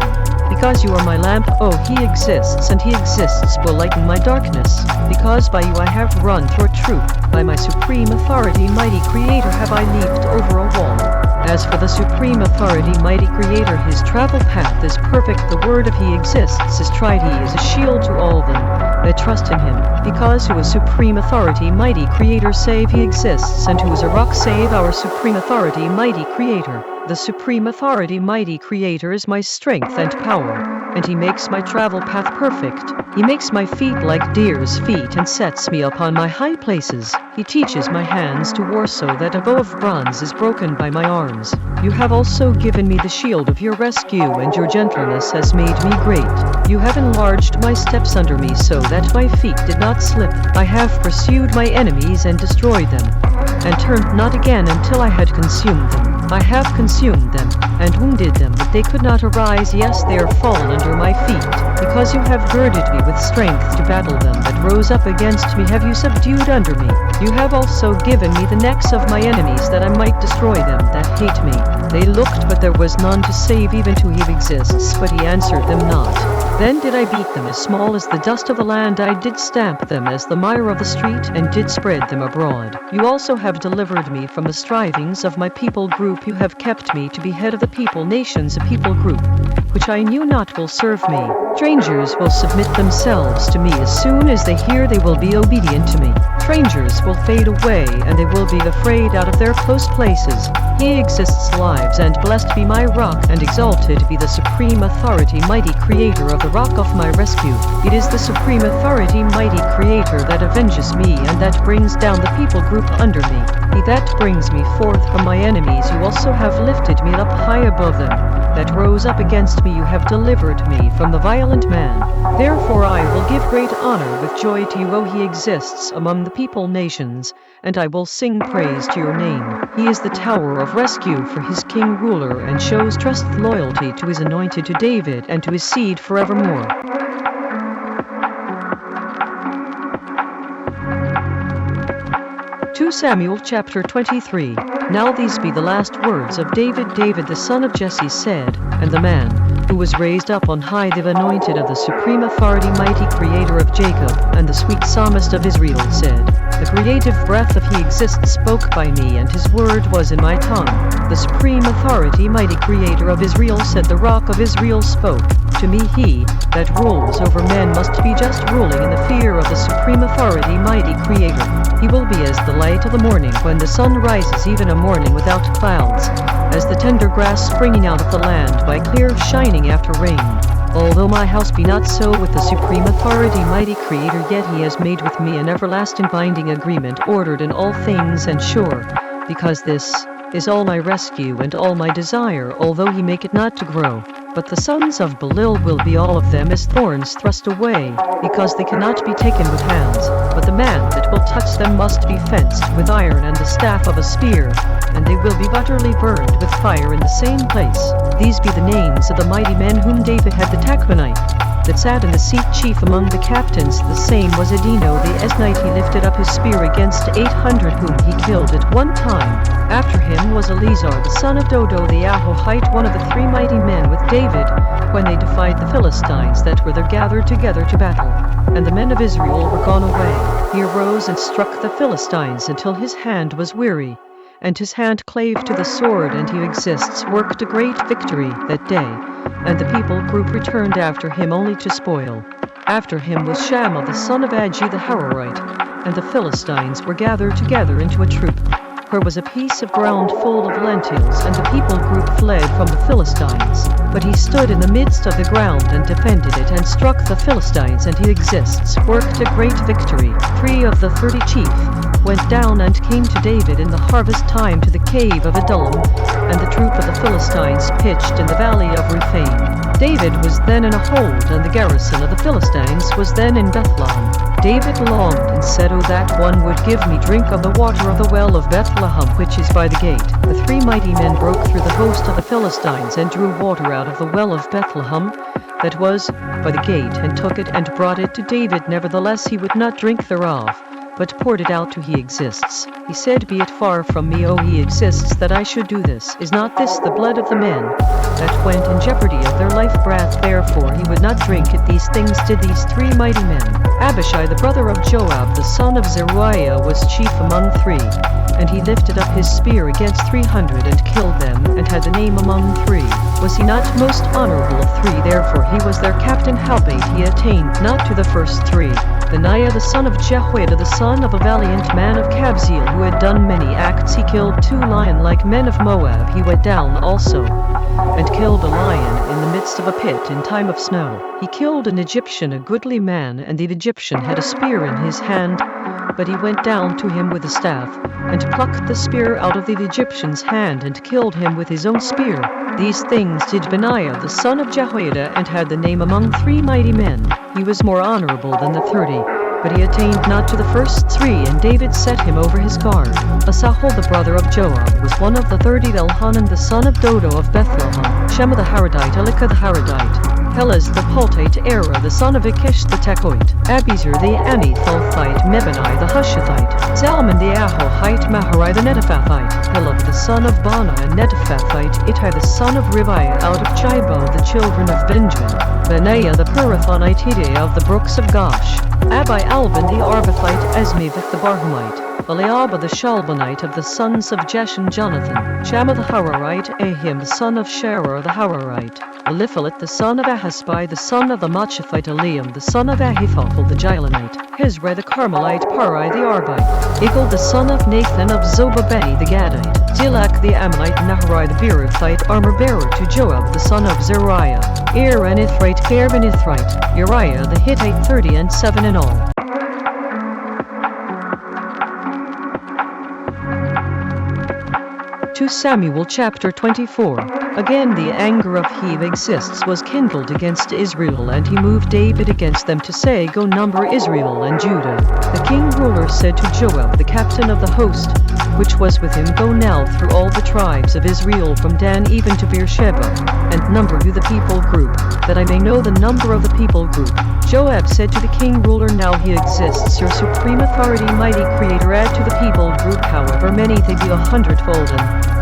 Because you are my lamp, oh, he exists, and he exists will lighten my darkness. Because by you I have run through a troop, by my supreme authority, mighty Creator, have I leaped over a wall. As for the supreme authority, mighty Creator, his travel path is perfect. The word of he exists is tried, he is a shield to all them that trust in him. Because who is supreme authority, mighty Creator, save he exists, and who is a rock, save our supreme authority, mighty Creator. The supreme authority, mighty Creator, is my strength and power, and he makes my travel path perfect. He makes my feet like deer's feet, and sets me upon my high places. He teaches my hands to war, so that a bow of bronze is broken by my arms. You have also given me the shield of your rescue, and your gentleness has made me great. You have enlarged my steps under me, so that my feet did not slip. I have pursued my enemies and destroyed them, and turned not again until I had consumed them. I have consumed them, and wounded them, but they could not arise. Yes, they are fallen under my feet. Because you have girded me with strength to battle them that rose up against me, have you subdued under me. You have also given me the necks of my enemies, that I might destroy them that hate me. They looked, but there was none to save, even to he exists, but he answered them not. Then did I beat them as small as the dust of the land, I did stamp them as the mire of the street, and did spread them abroad. You also have delivered me from the strivings of my people group. You have kept me to be head of the people nations, a people group which I knew not will serve me. Strangers will submit themselves to me. As soon as they hear, they will be obedient to me. Strangers will fade away, and they will be afraid out of their close places. He exists lives, and blessed be my rock, and exalted be the supreme authority, mighty Creator of the rock of my rescue. It is the supreme authority, mighty Creator, that avenges me, and that brings down the people group under me. He that brings me forth from my enemies, you also have lifted me up high above them that rose up against me. You have delivered me from the violent man. Therefore I will give great honor with joy to you, O he exists among the people nations, and I will sing praise to your name. He is the tower of rescue for his king ruler, and shows trust loyalty to his anointed, to David and to his seed forevermore. 2 Samuel chapter 23. Now these be the last words of David. David the son of Jesse said, and the man who was raised up on high, the anointed of the supreme authority, mighty Creator of Jacob, and the sweet psalmist of Israel, said, the creative breath of he exists spoke by me, and his word was in my tongue. The supreme authority, mighty Creator of Israel, said, the rock of Israel spoke to me. He that rules over men must be just, ruling in the fear of the supreme authority, mighty Creator. He will be as the light of the morning, when the sun rises, even a morning without clouds, as the tender grass springing out of the land by clear shining after rain. Although my house be not so with the supreme authority, mighty Creator, yet he has made with me an everlasting binding agreement, ordered in all things and sure, because this is all my rescue and all my desire, although he make it not to grow. But the sons of Belial will be all of them as thorns thrust away, because they cannot be taken with hands. But the man that will touch them must be fenced with iron and the staff of a spear, and they will be utterly burned with fire in the same place. These be the names of the mighty men whom David had: the Tachmonite, that sat in the seat chief among the captains. The same was Adino the Esnite. He lifted up his spear against 800 whom he killed at one time. After him was Eleazar the son of Dodo the Ahohite, one of the 3 mighty men with David, when they defied the Philistines that were there gathered together to battle, and the men of Israel were gone away, he arose and struck the Philistines until his hand was weary, and his hand clave to the sword, and he worked a great victory that day, and the people group returned after him only to spoil. After him was Shammah the son of Agi the Hararite, and the Philistines were gathered together into a troop, where was a piece of ground full of lentils, and the people group fled from the Philistines. But he stood in the midst of the ground and defended it, and struck the Philistines, and he worked a great victory. 3 of the 30 chief went down and came to David in the harvest time to the cave of Adullam, and the troop of the Philistines pitched in the valley of Rephaim. David was then in a hold, and the garrison of the Philistines was then in Bethlehem. David longed and said, "O that one would give me drink of the water of the well of Bethlehem, which is by the gate." The 3 mighty men broke through the host of the Philistines, and drew water out of the well of Bethlehem, that was by the gate, and took it and brought it to David. Nevertheless he would not drink thereof, but poured it out to he exists. He said, "Be it far from me, O he exists, that I should do this. Is not this the blood of the men that went in jeopardy of their life breath?" Therefore he would not drink it. These things did these 3 mighty men. Abishai the brother of Joab the son of Zeruiah was chief among 3, and he lifted up his spear against 300 and killed them, and had the name among 3. Was he not most honorable of 3? Therefore he was their captain. Howbeit he attained not to the first 3. Benaiah the son of Jehoiada the son of a valiant man of Kabzeel, who had done many acts, he killed 2 lion-like men of Moab. He went down also and killed a lion in the midst of a pit in time of snow. He killed an Egyptian, a goodly man, and the Egyptian had a spear in his hand, but he went down to him with a staff, and plucked the spear out of the Egyptian's hand, and killed him with his own spear. These things did Benaiah the son of Jehoiada, and had the name among 3 mighty men. He was more honorable than the 30, but he attained not to the first 3, and David set him over his guard. Asahel the brother of Joab was one of the 30. Elhanan the son of Dodo of Bethlehem, Shema the Haradite, Elikah the Haradite, Helez the Paltite, Era the son of Ikish the Tekoite, Abiezer the Anathothite, Mebani the Hushathite, Zalman the Ahohite, Maharai the Netophathite, Hilav the son of Bana and Netophathite, Ittai the son of Riviah out of Chibo, the children of Benjamin, Benaiah the Pirathonite, Hideh of the brooks of Gosh, Abi Alvin the Arbathite, Esmaveth the Barhumite, Eliab the Shalbanite of the sons of Jesh and Jonathan, Shammah the Hararite, Ahim the son of Sharar the Hararite, Eliphalet the son of Ahasbai the son of the Machathite, Eliam the son of Ahithophel the Gileonite, Hezrah the Carmelite, Parai the Arbite, Igal the son of Nathan of Zobabeni the Gadite, Zilach the Ammonite, Naharai the Beerothite, armor-bearer to Joab the son of Zeruiah, Ir and Ithrite, Gareb and Ithrite, Uriah the Hittite, 30 and 7 in all. 2 Samuel chapter 24. Again the anger of he who exists was kindled against Israel, and he moved David against them to say, "Go number Israel and Judah." The king ruler said to Joab the captain of the host, which was with him, "Go now through all the tribes of Israel from Dan even to Beersheba, and number you the people group, that I may know the number of the people group." Joab said to the king ruler, "Now he exists, your supreme authority, mighty creator, add to the people group however many they be 100-fold,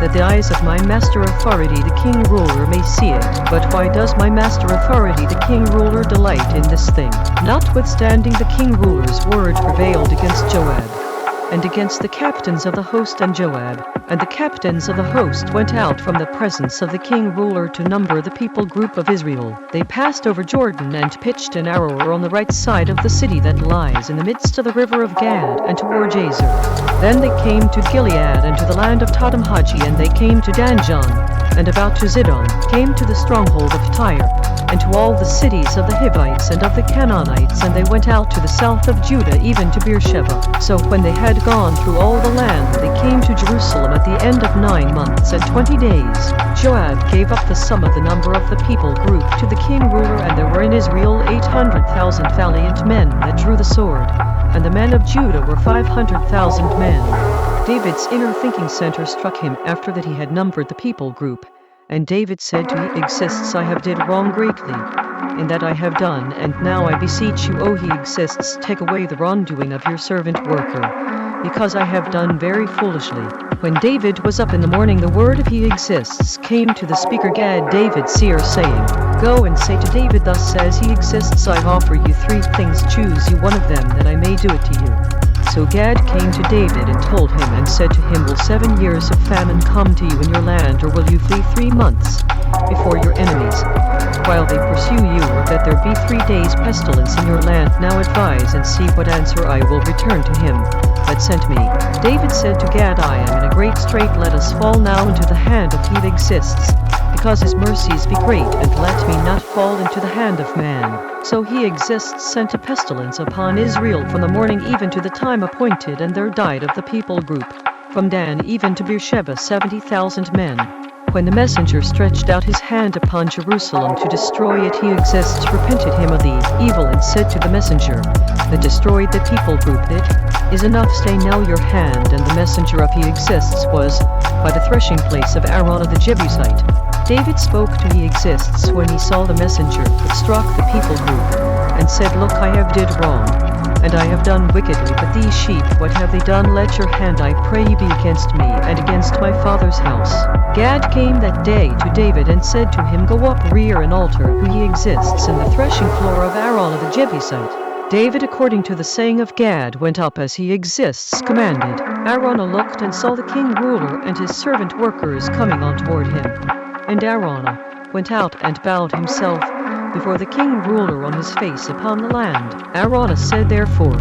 that the eyes of my master authority the king ruler may see it. But why does my master authority the king ruler delight in this thing?" Notwithstanding the king ruler's word prevailed against Joab, and against the captains of the host and Joab, and the captains of the host went out from the presence of the king ruler to number the people group of Israel. They passed over Jordan and pitched an arrow on the right side of the city that lies in the midst of the river of Gad, and toward Jazer. Then they came to Gilead and to the land of Tadamhaji, and they came to Danjon, and about to Zidon, came to the stronghold of Tyre, and to all the cities of the Hivites and of the Canaanites, and they went out to the south of Judah even to Beersheba. So when they had gone through all the land, they came to Jerusalem at the end of 9 months and 20 days. Joab gave up the sum of the number of the people group to the king ruler, and there were in Israel 800,000 valiant men that drew the sword, and the men of Judah were 500,000 men. David's inner thinking center struck him after that he had numbered the people group. And David said to he exists, "I have did wrong greatly in that I have done, and now I beseech you, O he exists, take away the wrongdoing of your servant worker, because I have done very foolishly." When David was up in the morning, the word of he exists came to the speaker Gad David seer, saying, Go and say to David, thus says he exists, I offer you 3 things, choose you one of them that I may do it to you. So Gad came to David and told him and said to him, will 7 years of famine come to you in your land, or will you flee 3 months before your enemies, while they pursue you, or that there be 3 days pestilence in your land? Now advise and see what answer I will return to him that sent me. David said to Gad, I am in a great strait, let us fall now into the hand of he that exists, because his mercies be great, and let me not fall into the hand of man. So he exists sent a pestilence upon Israel from the morning even to the time appointed, and there died of the people group, from Dan even to Beersheba 70,000 men. When the messenger stretched out his hand upon Jerusalem to destroy it, he exists repented him of the evil and said to the messenger that destroyed the people group, it is enough, stay now your hand. And the messenger of he exists was by the threshing place of Araunah the Jebusite. David spoke to he exists when he saw the messenger that struck the people group, and said, look, I have did wrong, and I have done wickedly, but these sheep, what have they done? Let your hand, I pray you, be against me and against my father's house. Gad came that day to David and said to him, go up, rear an altar who he exists in the threshing floor of Araunah the Jebusite. David, according to the saying of Gad, went up as he exists commanded. Araunah looked and saw the king ruler and his servant workers coming on toward him. And Araunah went out and bowed himself before the king ruler on his face upon the land. Araunah said, therefore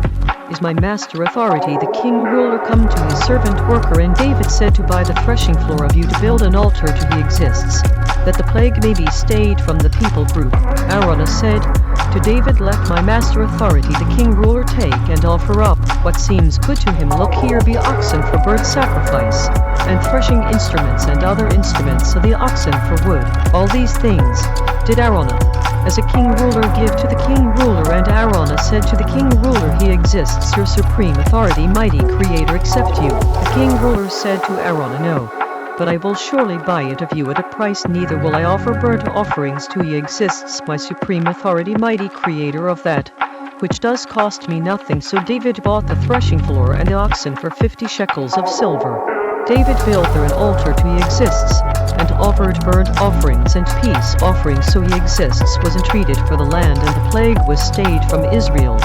is my master authority, the king ruler, come to his servant worker. And David said to buy the threshing floor of you to build an altar to he exists, that the plague may be stayed from the people group. Araunah said to David, let my master authority, the king ruler, take and offer up what seems good to him. Look, here be oxen for burnt sacrifice, and threshing instruments and other instruments of the oxen for wood. All these things did Araunah as a king ruler give to the king ruler. And Araunah said to the king ruler, he exists, your supreme authority, mighty creator, accept you. The king ruler said to Araunah, no, but I will surely buy it of you at a price, neither will I offer burnt offerings to ye exists, my supreme authority, mighty creator, of that which does cost me nothing. So David bought the threshing floor and the oxen for 50 shekels of silver. David built there an altar to he exists, and offered burnt offerings and peace offerings. So he exists was entreated for the land, and the plague was stayed from Israel.